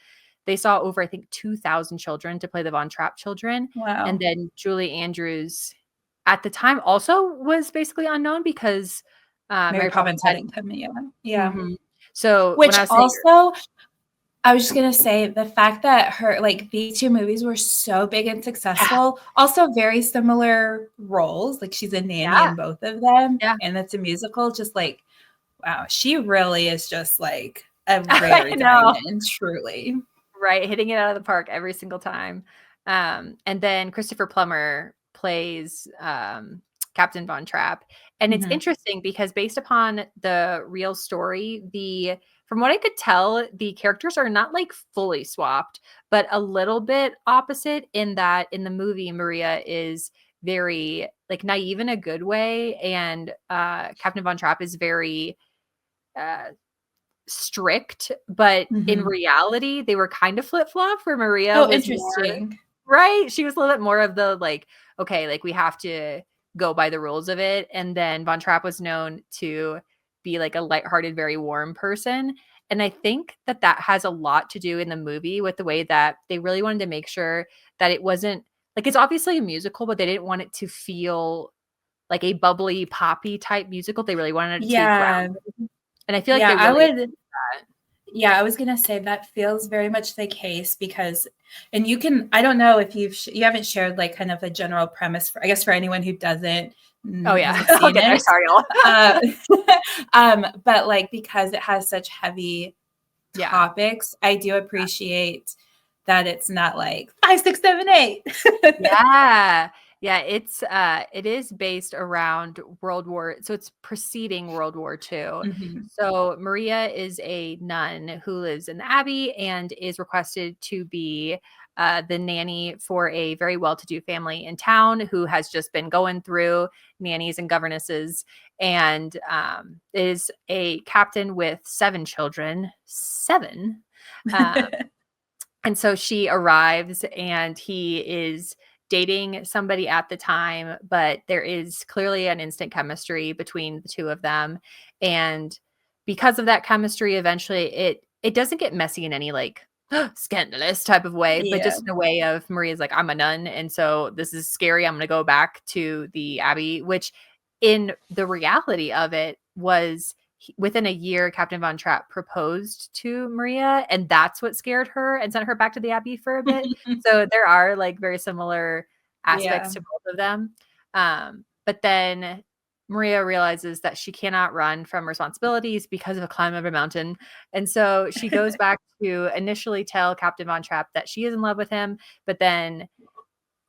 they saw over, I think, 2,000 children to play the Von Trapp children. And Wow. then Julie Andrews at the time also was basically unknown because Mary Mary Poppins Poppins had. hadn't come yet. Yeah. Mhm. So when Which I was saying, also I was just gonna say the fact that these two movies were so big and yeah, successful, also very similar roles. Like she's a nanny yeah, in both of them, yeah, and it's a musical. Just like, wow, she really is just like a I rare know. diamond, truly. Right, hitting it out of the park every single time. And then Christopher Plummer plays, Captain Von Trapp, and it's Mhm. interesting because based upon the real story, the from what I could tell, the characters are not, like, fully swapped, but a little bit opposite in that in the movie, Maria is very, like, naive in a good way, and, Captain Von Trapp is very, uh strict, but in Mhm. reality, they were kind of flip-flop where Maria Oh, was more. interesting. Right? She was a little bit more of the, like, "Okay, like, we have to go by the rules of it," and then Von Trapp was known to be, like, a lighthearted, very warm person, and I think that that has a lot to do in the movie with the way that they really wanted to make sure that it wasn't like, it's obviously a musical, but they didn't want it to feel like a bubbly, poppy type musical. They really wanted it to be Yeah. grounded, and I feel like Yeah, they I really would achieved that. Yeah, I was gonna say that feels very much the case because, and I don't know if you haven't shared like kind of a general premise for, I guess for anyone who Oh, yeah. hasn't I'll seen get there, it. sorry, y'all. Uh, but like because it has such heavy Yeah. topics, I do appreciate that it's not like 5, 6, 7, 8. Yeah. Yeah, it is based around it's preceding World War II. Mhm. So, Maria is a nun who lives in the abbey and is requested to be, the nanny for a very well-to-do family in town who has just been going through nannies and governesses, and, is a captain with 7 children. 7. Um And so she arrives and he is dating somebody at the time, but there is clearly an instant chemistry between the two of them. And because of that chemistry, eventually it doesn't get messy in any like scandalous type of way, but Yeah. just in a way of Maria's like, I'm a nun, and so this is scary. I'm gonna go back to the abbey, which in the reality of it was within a year, Captain Von Trapp proposed to Maria, and that's what scared her and sent her back to the Abbey for a bit. So there are like very similar aspects Yeah. to both of them. But then Maria realizes that she cannot run from responsibilities because of a climb of a mountain. And so she goes back to initially tell Captain Von Trapp that she is in love with him, but then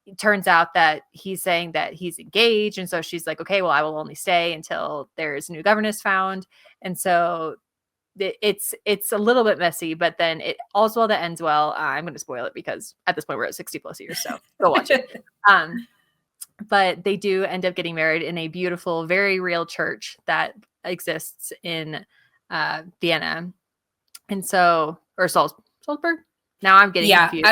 it turns out that he's saying that he's engaged, and so she's like, "Okay, well, I will only stay until there's a new governess found." And so it's a little bit messy, but then it all's well that ends well. I'm going to spoil it because at this point we're at 60 plus years, so go watch it. Um, but they do end up getting married in a beautiful, very real church that exists in Vienna, and so or Salzburg. Now I'm getting Yeah, confused.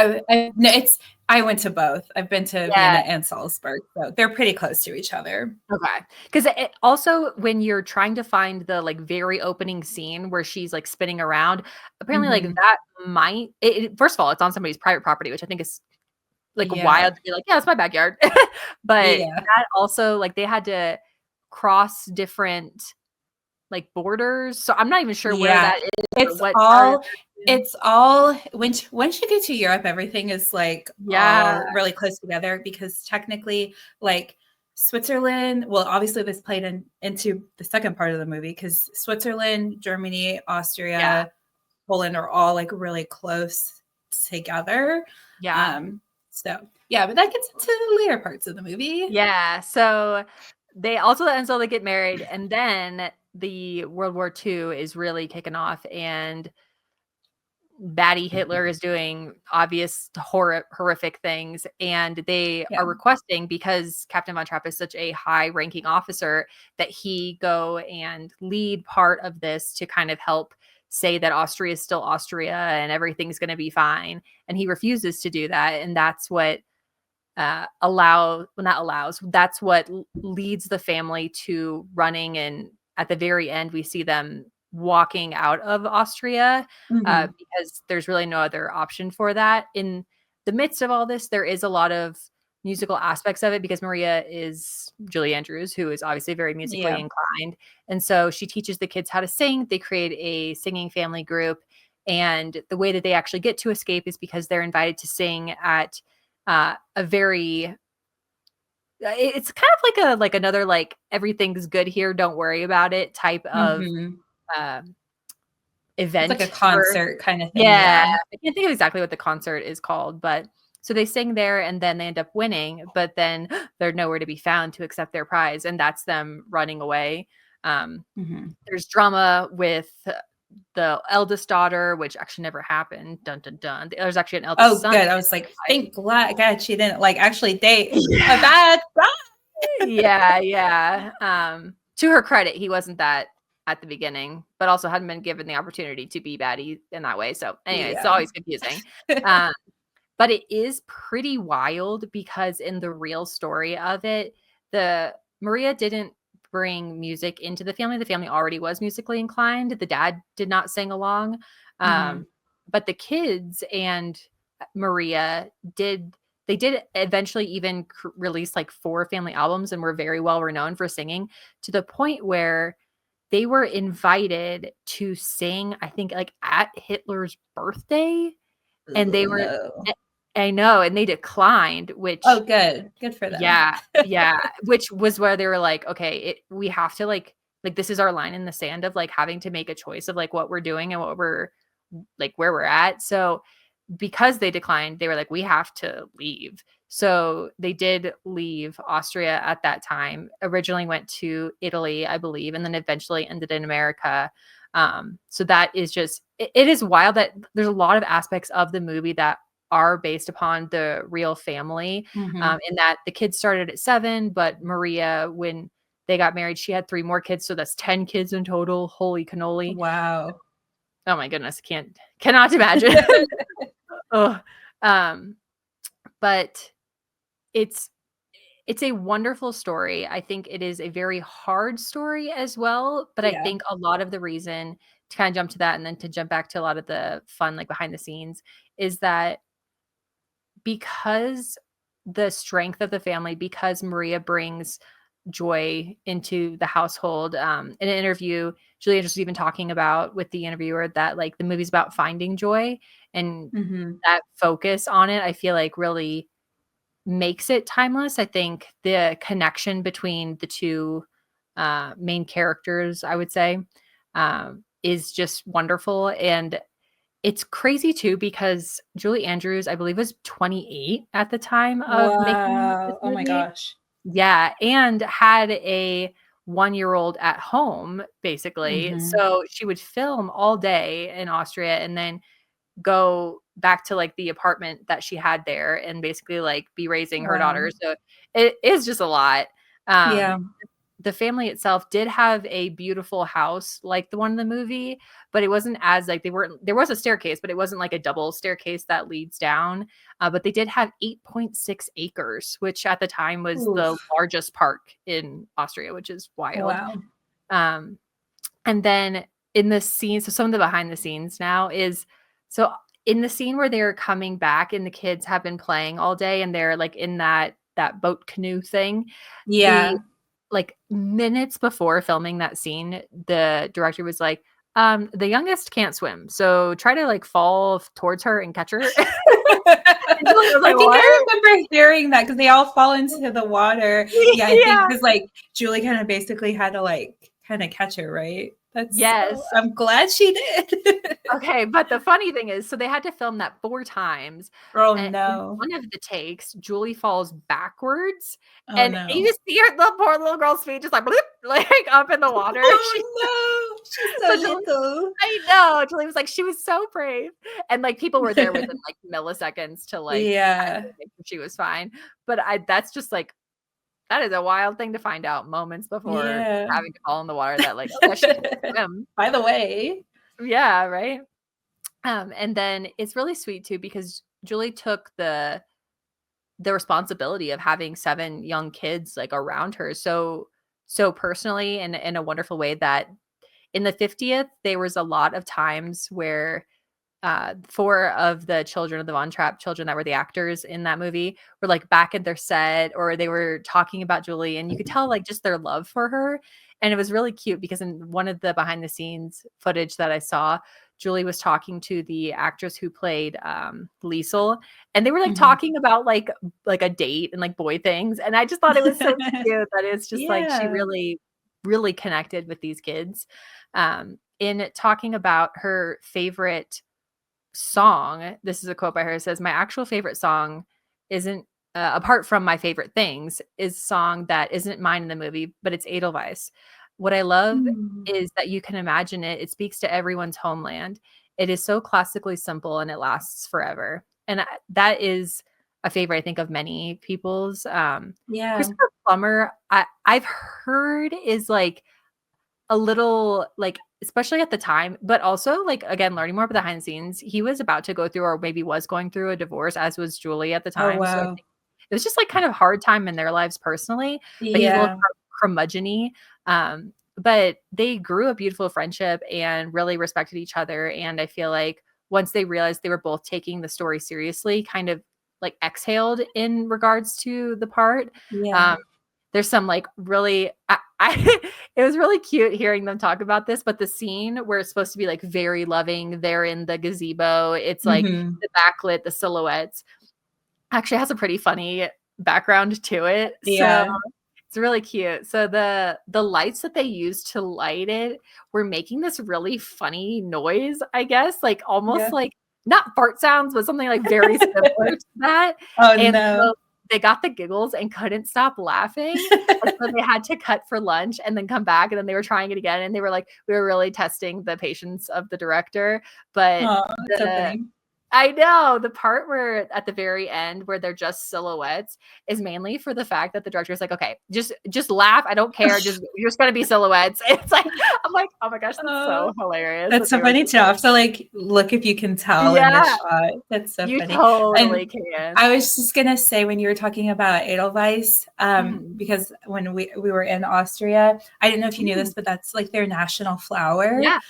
no, I went to both. I've been to Vienna Yeah. and Salzburg, so they're pretty close to each other. Okay. Because it also, when you're trying to find the, like, very opening scene where she's, like, spinning around, apparently, like, Mhm. that might first of all, it's on somebody's private property, which I think is, like, wild Yeah. to be like, "Yeah, it's my backyard." But Yeah. that also, like, they had to cross different, like, borders, so I'm not even sure where Yeah. that is or It's what part of all it. it's all once you get to Europe, everything is, like, Yeah. all really close together because technically, like, Switzerland well, obviously, this played into the second part of the movie because Switzerland, Germany, Yeah. Austria, Poland are all, like, really close together. Yeah. Um, so, yeah, but that gets into the later parts of the movie. Yeah, so they also and so they get married, and then the World War II is really kicking off, and baddie Hitler is doing obvious horrific things, and they Yeah. are requesting, because Captain von Trapp is such a high-ranking officer, that he go and lead part of this to kind of help say that Austria is still Austria and everything's gonna be fine, and he refuses to do that, and that's what not allows, that's what leads the family to running, and at the very end we see them walking out of Austria, Mhm. because there's really no other option for that. In the midst of all this, there is a lot of musical aspects of it, because Maria is Julie Andrews, who is obviously very musically Yeah. inclined, and so she teaches the kids how to sing. They create a singing family group, and the way that they actually get to escape is because they're invited to sing at a very it's kind of like another, like, everything's good here, don't worry about it type of Mhm. um, It's like a event for concert kinda thing, yeah, yeah. I can't think of exactly what the concert is called, but so they sing there and then they end up winning, but then they're nowhere to be found to accept their prize, and that's them running away. Mhm. There's drama with the eldest daughter, which actually never happened. Dun dun dun. There's actually an eldest Oh, son. good. I was like, thank God she didn't, like, actually date a Yeah. bad guy. Yeah, yeah. To her credit, he wasn't that at the beginning, but also hadn't been given the opportunity to be baddie in that way. So, anyway, it's Yeah. always confusing. Um, but it is pretty wild, because in the real story of it, the Maria didn't bring music into the family. The family already was musically inclined. The dad did not sing along. Mhm. Um, but the kids and Maria did they did eventually even release like 4 family albums, and were very well renowned for singing, to the point where they were invited to sing, I think, like, at Hitler's birthday, and they Ooh, were no. eh I know, and they declined, Oh, which good. Good for them. yeah, yeah, which was where they were like, "Okay, we have to, like, this is our line in the sand of, like, having to make a choice of, like, what we're doing and what we're like, where we're at." So, because they declined, they were like, "We have to leave." So, they did leave Austria at that time, originally went to Italy, I believe, and then eventually ended in America. So that is just it is wild that there's a lot of aspects of the movie that are based upon the real family, Mhm. in that the kids started at 7, but Maria, when they got married, she had 3 more kids, so that's 10 kids in total. Holy cannoli. Wow. Oh my goodness, cannot imagine. Ugh. Um, but it's it's a wonderful story. I think it is a very hard story as well, but I Yeah. think a lot of the reason, to kinda jump to that and then to jump back to a lot of the fun, like, behind the scenes, is that because the strength of the family, because Maria brings joy into the household. In an interview, Julia was even talking about with the interviewer that, like, the movie's about finding joy, and Mhm. that focus on it, I feel like, really makes it timeless. I think the connection between the 2 main characters, I would say, is just wonderful, and it's crazy too, because Julie Andrews, I believe, was 28 at the time of making this Wow. Oh my movie. gosh. Yeah, and had a one-year-old at home, basically. Mhm. So she would film all day in Austria and then go back to, like, the apartment that she had there and basically, like, be raising her daughter. Wow. So it is just a lot. Um, Yeah. the family itself did have a beautiful house like the one in the movie, but it wasn't as like there was a staircase, but it wasn't like a double staircase that leads down. But they did have 8.6 acres, which at the time was the Oof. largest park in Austria, which is wild. Wow. Um, and then in the scene, so some of the behind the scenes now is so in the scene where they're coming back and the kids have been playing all day and they're like in that boat canoe thing, the Yeah. like minutes before filming that scene, the director was like, the youngest can't swim, so try to like fall towards her and catch her. And Julie was I like, think what? I remember hearing that because they all fall into the water. Yeah, I think Yeah. because like Julie kind of basically had to like kind of catch her, right? That's Yes. so, I'm glad she did. Okay, but the funny thing is, so they had to film that 4 times, Oh and in no. one of the takes, Julie falls backwards, Oh and you no. just see her, the poor little girl's feet just like, bloop, like up in the water. Oh no. She's so So Julie, little. I know, Julie was like, she was so brave, and like people were there within like milliseconds to like kind Yeah. of make sure she was fine. But that's just like that is a wild thing to find out moments before Yeah. having to fall in the water that like, oh yeah, she can't swim. By the way. Yeah, right. And then it's really sweet too because Julie took the responsibility of having 7 young kids like around her so personally and in a wonderful way that in the 50th there was a lot of times where 4 of the children of the Von Trapp children that were the actors in that movie were like back at their set or they were talking about Julie and you could tell like just their love for her. And it was really cute because in one of the behind the scenes footage that I saw, Julie was talking to the actress who played Liesel, and they were like Mhm. talking about like a date and like boy things. And I just thought it was so cute that it's just like she Yeah. really, really connected with these kids. In talking about her favorite song, this is a quote by her, it says, "My actual favorite song isn't, apart from my favorite things, is a song that isn't mine in the movie, but it's Edelweiss. What I love Mm. is that you can imagine it. It speaks to everyone's homeland. It is so classically simple and it lasts forever." And that is a favorite, I think, of many people's. Yeah. Christopher Plummer, I've heard is like a little like especially at the time, but also like again learning more about the behind the scenes, he was about to go through or maybe was going through a divorce, as was Julie at the Oh, time. So I wow. think it was just like kind of hard time in their lives personally, but he's a little Yeah. curmudgeon-y. But they grew a beautiful friendship and really respected each other. And I feel like once they realized they were both taking the story seriously, kind of like exhaled in regards to the part. Yeah. Um, there's some like really I it was really cute hearing them talk about this, but the scene where it's supposed to be like very loving, they're in the gazebo, it's like Mhm. the backlit, the silhouettes actually has a pretty funny background to it. So Yeah. it's really cute. So the lights that they used to light it were making this really funny noise, I guess, like almost Yeah. like not fart sounds, but something like very similar to that. Oh, And no. so they got the giggles and couldn't stop laughing. And so they had to cut for lunch and then come back and then they were trying it again and they were like, we were really testing the patience of the director. But Oh, that's so the funny. I know. The part where at the very end where they're just silhouettes is mainly for the fact that the director's like, "Okay, just laugh. I don't care. Just you're just gonna be silhouettes." It's like I'm like, "Oh my gosh, that's Oh, so hilarious that's that so they were funny just too. I like." have to like look if you can tell in this Yeah, shot. That's so you funny. totally And can. I was just gonna say when you were talking about Edelweiss, Mhm. because when we were in Austria, I didn't know if you knew Mm. this, but that's like their national flower. Yeah,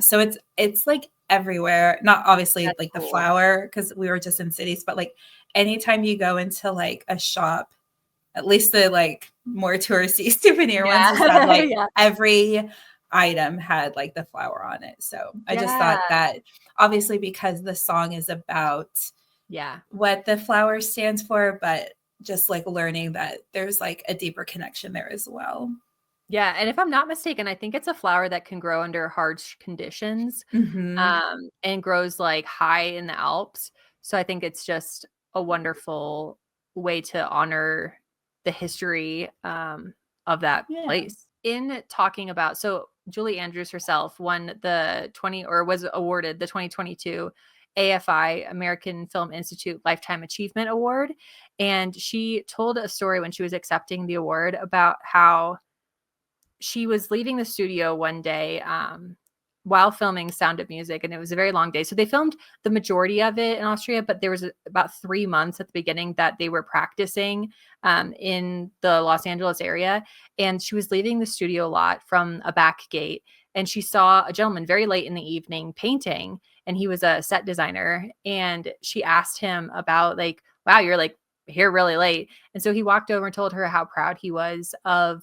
So it's like everywhere. Not obviously that's like the cool. flower because we were just in cities, but like anytime you go into like a shop, at least the like more touristy souvenir ones just had Yeah. like Yeah. every item had like the flower on it. So I just thought Yeah. that obviously because the song is about Yeah. what the flower stands for, but just like learning that there's like a deeper connection there as well. Yeah, and if I'm not mistaken, I think it's a flower that can grow under harsh conditions. Hmm. And grows like high in the Alps. So I think it's just a wonderful way to honor the history of that Yeah. place. In talking about, so Julie Andrews herself won the 20 or was awarded the 2022 AFI American Film Institute Lifetime Achievement Award. And she told a story when she was accepting the award about how she was leaving the studio one day while filming Sound of Music, and it was a very long day. So they filmed the majority of it in Austria, but there was about 3 months at the beginning that they were practicing in the Los Angeles area. And she was leaving the studio lot from a back gate, and she saw a gentleman very late in the evening painting, and he was a set designer. And she asked him about, like, wow, you're like here really late. And so he walked over and told her how proud he was of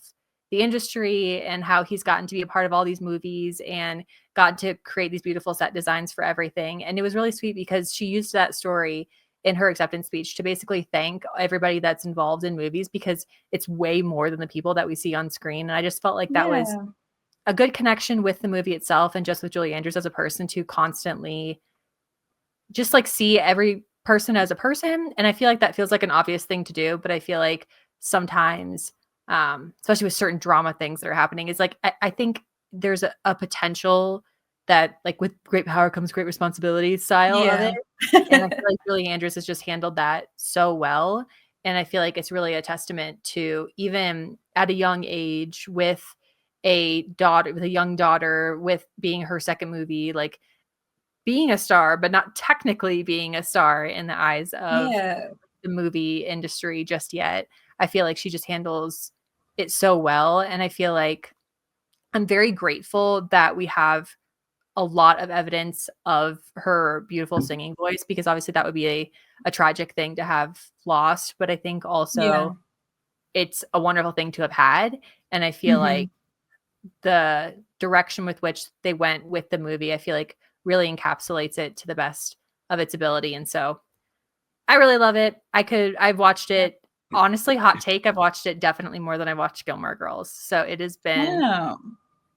the industry and how he's gotten to be a part of all these movies and got to create these beautiful set designs for everything. And it was really sweet because she used that story in her acceptance speech to basically thank everybody that's involved in movies, because it's way more than the people that we see on screen. And I just felt like that was a good connection with the movie itself and just with Julie Andrews as a person, to constantly just like see every person as a person. And I feel like that feels like an obvious thing to do, but I feel like sometimes, especially with certain drama things that are happening, is like, I think there's a potential that, like, with great power comes great responsibility style of it. And I feel like Julie Andrews has just handled that so well. And I feel like it's really a testament to, even at a young age, with a daughter, with a young daughter, with being her second movie, like being a star, but not technically being a star in the eyes of the movie industry just yet. I feel like she just handles it so well. And I feel like I'm very grateful that we have a lot of evidence of her beautiful singing voice, because obviously that would be a tragic thing to have lost. But I think also it's a wonderful thing to have had. And I feel like the direction with which they went with the movie, I feel like really encapsulates it to the best of its ability. And so I really love it. I've watched it, honestly, hot take, I've watched it definitely more than I watched Gilmore Girls. So it has been,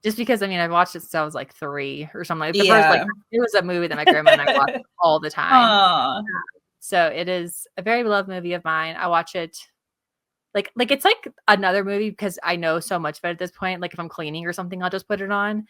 just because, I mean, I've watched it since I was like 3 or something. Like the first, like, it was a movie that my grandma and I watched all the time. So it is a very beloved movie of mine. I watch it like it's like another movie, because I know so much of it at this point. Like if I'm cleaning or something, I'll just put it on.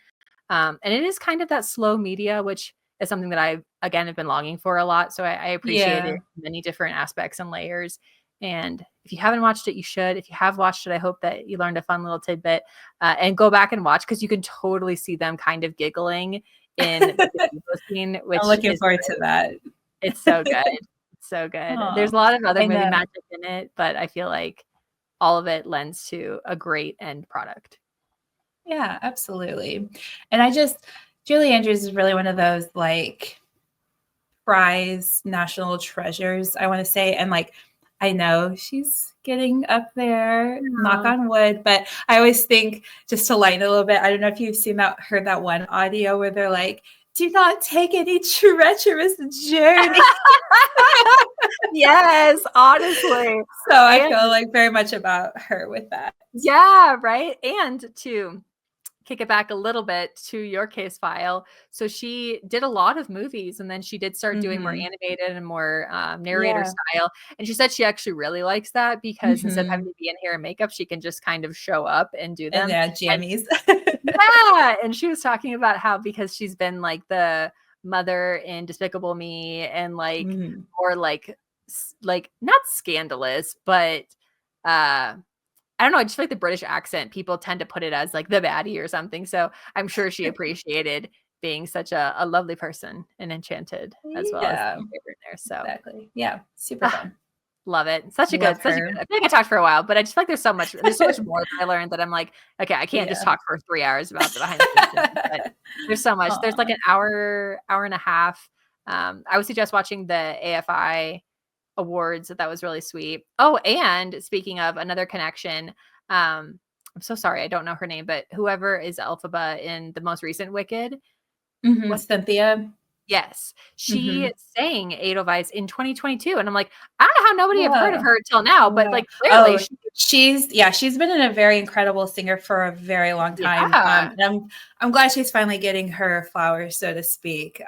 And it is kind of that slow media, which is something that I, again, have been longing for a lot. So I appreciate it in many different aspects and layers. And if you haven't watched it, you should. If you have watched it, I hope that you learned a fun little tidbit, and go back and watch, because you can totally see them kind of giggling in the video scene, which I'm looking forward to that. It's so good. It's so good. There's a lot of other movie magic in it, but I feel like all of it lends to a great end product. Yeah, absolutely. And Julie Andrews is really one of those, like, prize national treasures, I want to say. And like, I know she's getting up there, knock on wood, but I always think, just to lighten a little bit, I don't know if you've heard that one audio where they're like, do not take any treacherous journey. Yes, honestly. So I feel like very much about her with that. Yeah, right. And to kick it back a little bit to your case file. So she did a lot of movies, and then she did start doing more animated and more narrator style. And she said she actually really likes that, because instead of having to be in hair and makeup, she can just kind of show up and do them. And jammies. Yeah. And she was talking about how, because she's been like the mother in Despicable Me, and like more like not scandalous, but I don't know. I just feel like the British accent, people tend to put it as like the baddie or something. So I'm sure she appreciated being such a lovely person in Enchanted, as well as being favorite there. So exactly. Yeah. Super fun. Love it. Such a good. I feel like I talked for a while, but I just feel like there's so much more that I learned, that I'm like, okay, I can't just talk for 3 hours about the behind the scenes. But there's so much. There's like an hour and a half. I would suggest watching the AFI awards. That was really sweet. Oh, and speaking of another connection, I'm so sorry, I don't know her name, but whoever is Elphaba in the most recent Wicked, Cynthia. Yes, she sang Edelweiss in 2022, and I'm like, I don't know how nobody have heard of her until now, but like clearly she's been a very incredible singer for a very long time. And I'm glad she's finally getting her flowers, so to speak.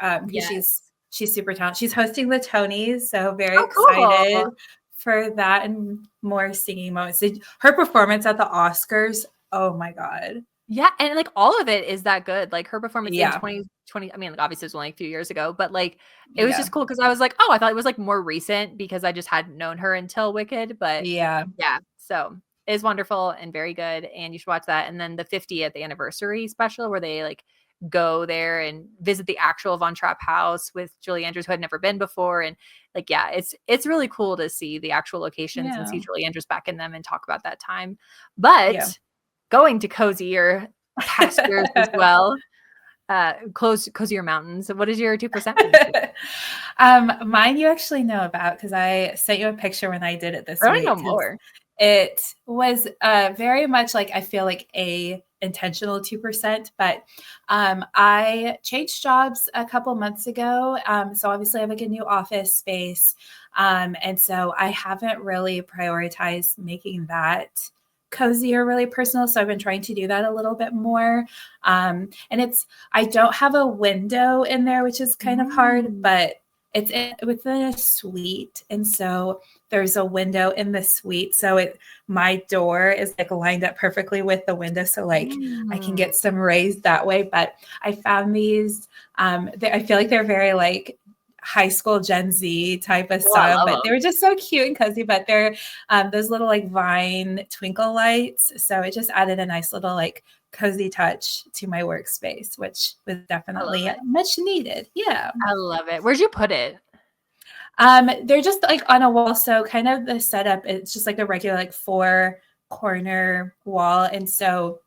She's super talented. She's hosting the Tonys, so very excited for that and more singing moments. Her performance at the Oscars, oh my God. Yeah, and like all of it is that good. Like her performance in 2020, I mean, like, obviously it was only a few years ago, but like it was just cool, because I was like, oh, I thought it was like more recent, because I just hadn't known her until Wicked. But yeah, so is wonderful and very good, and you should watch that. And then the 50th anniversary special where they like go there and visit the actual Von Trapp house with Julie Andrews, who had never been before. And like, yeah, it's really cool to see the actual locations and see Julie Andrews back in them and talk about that time. But going to cozier pastures as well. Cozier Mountains. What is your 2%? Mine you actually know about because I sent you a picture when I did it this week. I know more. It was very much like, I feel like a intentional 2%, but I changed jobs a couple months ago. So obviously I have like a new office space. And so I haven't really prioritized making that cozy or really personal. So I've been trying to do that a little bit more. And I don't have a window in there, which is kind of hard, but it's within a suite. And so there's a window in the suite. So my door is like lined up perfectly with the window. So like I can get some rays that way. But I found these, I feel like they're very like high school Gen Z type of style, but they were just so cute and cozy. But they're those little like vine twinkle lights. So it just added a nice little like cozy touch to my workspace, which was definitely much needed. Yeah. I love it. Where'd you put it? They're just like on a wall. So kind of the setup, it's just like a regular like 4-corner wall. And so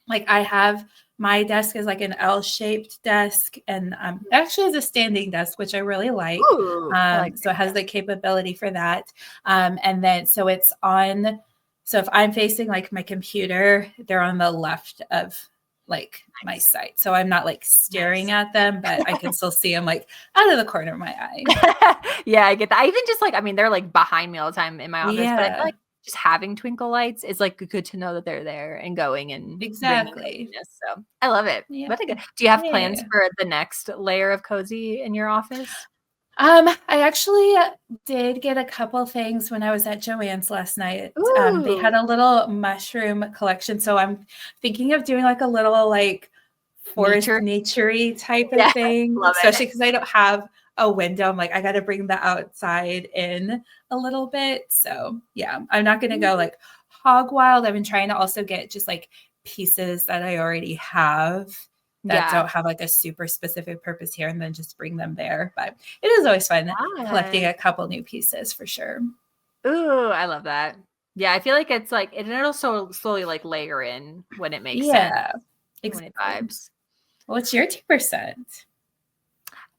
like I have my desk is like an L-shaped desk, and actually is a standing desk, which I really like. Ooh, so it has the capability for that. And then so it's on. So if I'm facing like my computer, they're on the left of like my site. So I'm not like staring at them, but I can still see them like out of the corner of my eye. Yeah, I get that. I even just like, I mean, they're like behind me all the time in my office, but I feel like just having twinkle lights is like good to know that they're there and going and exactly. So I love it. Yeah. Do you have plans for the next layer of cozy in your office? I actually did get a couple things when I was at Joann's last night. They had a little mushroom collection. So I'm thinking of doing like a little like forest nature-y type of thing, especially because I don't have a window. I'm like, I got to bring the outside in a little bit. So yeah, I'm not going to go like hog wild. I've been trying to also get just like pieces that I already have that don't have like a super specific purpose here, and then just bring them there. But it is always fun collecting a couple new pieces for sure. Ooh, I love that. Yeah, I feel like it's like it'll so slowly like layer in when it makes sense. Exactly. When it vibes. What's your 2%?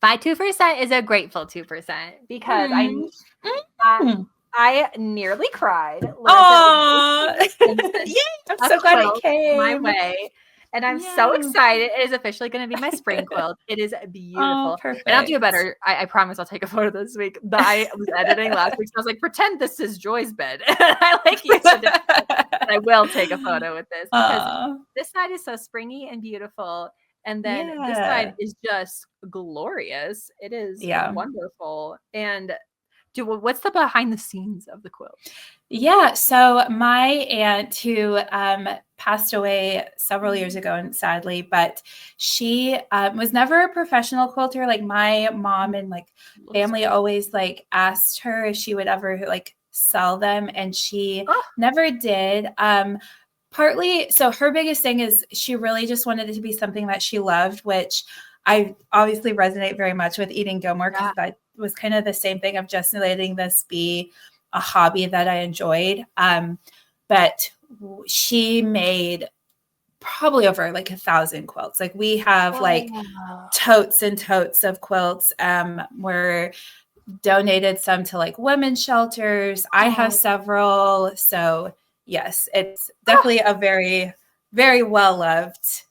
My 2% is a grateful 2% because I nearly cried. Oh, yeah! I'm so glad it came my way. And I'm so excited. It is officially going to be my spring quilt. It is beautiful. Perfect. And I'll do better. I promise I'll take a photo this week. I was editing last week, so I was like, pretend this is Joy's bed. I like you. I will take a photo with this because this side is so springy and beautiful. And then this side is just glorious. It is wonderful. And what's the behind the scenes of the quilt? Yeah. So my aunt who passed away several years ago, and sadly, but she was never a professional quilter. Like my mom and like family always like asked her if she would ever like sell them, and she never did. Partly, so her biggest thing is she really just wanted it to be something that she loved, which I obviously resonate very much with Eden Gilmore, because that was kind of the same thing of just letting this be a hobby that I enjoyed. But she made probably over like 1,000 quilts. Like we have like totes and totes of quilts. We're donated some to like women's shelters. I have several. So yes, it's definitely a very, very well-loved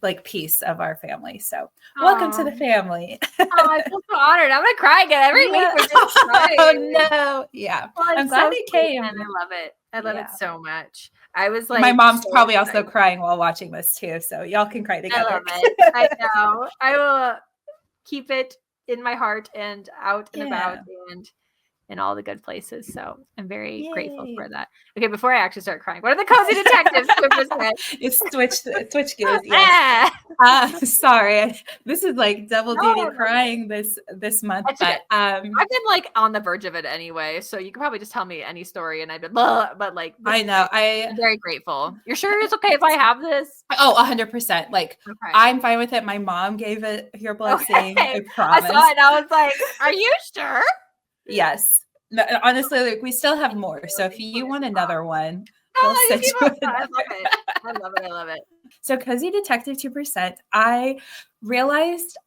like piece of our family. So welcome to the family. I feel so honored. I'm gonna cry again every week. We're just crying. Oh no. Yeah. Well, I'm glad it came. And I love it. I love it so much. I was like, my mom's probably also crying while watching this too. So y'all can cry together. I love it. I know. I will keep it in my heart and out and about. And in all the good places. So I'm very grateful for Yay. that. Okay, before I actually start crying, what are the cozy detectives? It's switch gears. Yes. Sorry, this is like double duty crying this month, but I've been like on the verge of it anyway, so you can probably just tell me any story and I've been, but like I know I'm very grateful. You're sure it's okay if I have this? Oh, 100%. Like I'm fine with it. My mom gave it your blessing. I promise. I saw it and I was like, are you sure? Yes. No, honestly, like we still have more. So if you want another one, we'll send you I love it. I love it. I love it. So Cozy Detective 2%, I realized,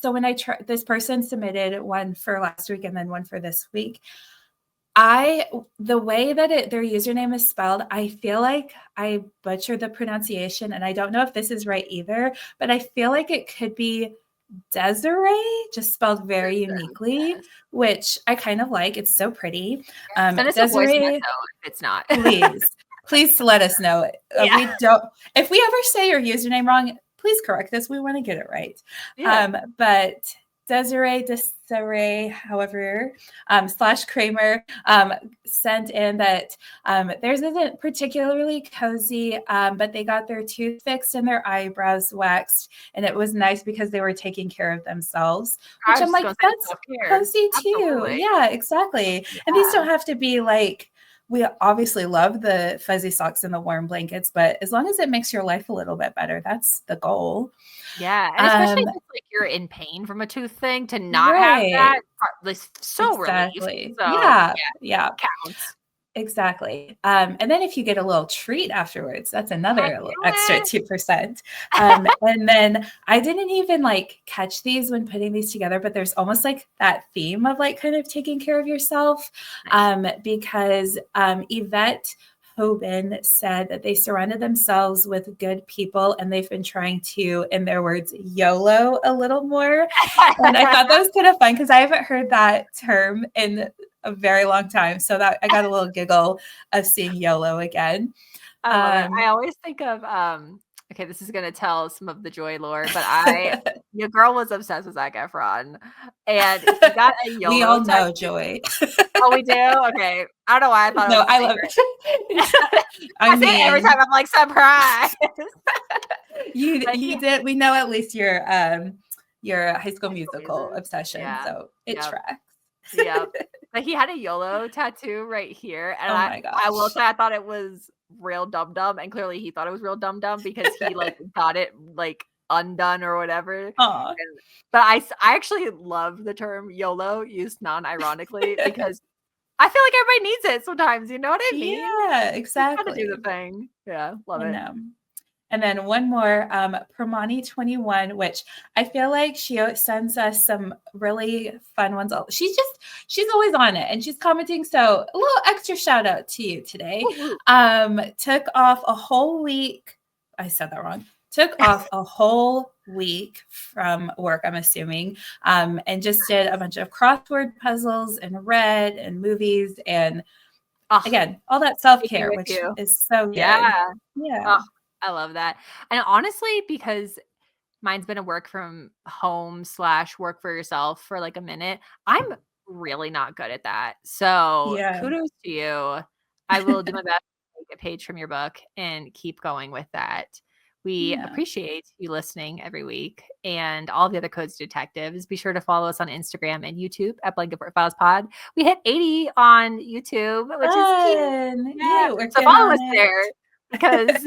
so when this person submitted one for last week and then one for this week, the way that their username is spelled, I feel like I butchered the pronunciation, and I don't know if this is right either, but I feel like it could be Desiree, just spelled very uniquely, which I kind of like. It's so pretty. Send us a voice memo if it's not. Please let us know. If we ever say your username wrong, please correct us. We want to get it right. But Desiree, however, /Kramer sent in that theirs isn't particularly cozy, but they got their tooth fixed and their eyebrows waxed, and it was nice because they were taking care of themselves. Which I'm like, that's cozy too. Yeah, exactly. Yeah. And these don't have to be like, we obviously love the fuzzy socks and the warm blankets, but as long as it makes your life a little bit better, that's the goal. Yeah, and especially if like you're in pain from a tooth thing, to not have that is so relief. So, yeah, counts. Exactly. And then if you get a little treat afterwards, that's another extra 2%. And then I didn't even like catch these when putting these together, but there's almost like that theme of like kind of taking care of yourself, because Yvette Hoban said that they surrounded themselves with good people and they've been trying to, in their words, YOLO a little more. And I thought that was kind of fun because I haven't heard that term in a very long time. So that I got a little giggle of seeing YOLO again. I always think of, okay, this is going to tell some of the Joy lore, but your girl was obsessed with Zac Efron and he got a YOLO. We all know Joy. Oh, we do? Okay. I don't know why I thought it was I love it. I say it every time. I'm like, surprise. You did. We know at least your High School Musical obsession. So it tracks. Yeah. But he had a YOLO tattoo right here. And I will say I thought it was real dum-dum. And clearly he thought it was real dum-dum because he like got it like undone or whatever. But I actually love the term YOLO used non-ironically because I feel like everybody needs it sometimes. You know what I mean? Yeah, exactly. Gotta do the thing. Yeah, love it. And then one more, Permani21, which I feel like she sends us some really fun ones. She's always on it and she's commenting. So a little extra shout out to you today. Took off a whole week. I said that wrong. Took off a whole week from work, I'm assuming, and just did a bunch of crossword puzzles and read and movies and again, all that self-care, which is so good. Yeah. I love that. And honestly, because mine's been a work from home / work for yourself for like a minute, I'm really not good at that. So kudos to you. I will do my best to make a page from your book and keep going with that. We appreciate you listening every week and all the other Cozy Detectives. Be sure to follow us on Instagram and YouTube at Blanket Files Pod. We hit 80 on YouTube, which is cute. Yeah, so follow us there because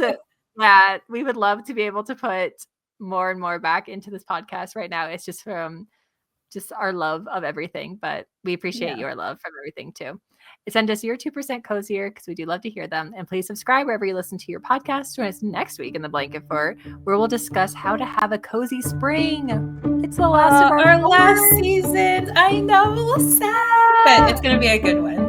we would love to be able to put more and more back into this podcast. Right now, it's just from our love of everything, but we appreciate your love from everything too. Send us your 2% cozier because we do love to hear them. And please subscribe wherever you listen to your podcast. Join us next week in the Blanket Fort, where we'll discuss how to have a cozy spring. It's the last of our last season. I know, sad, but it's going to be a good one.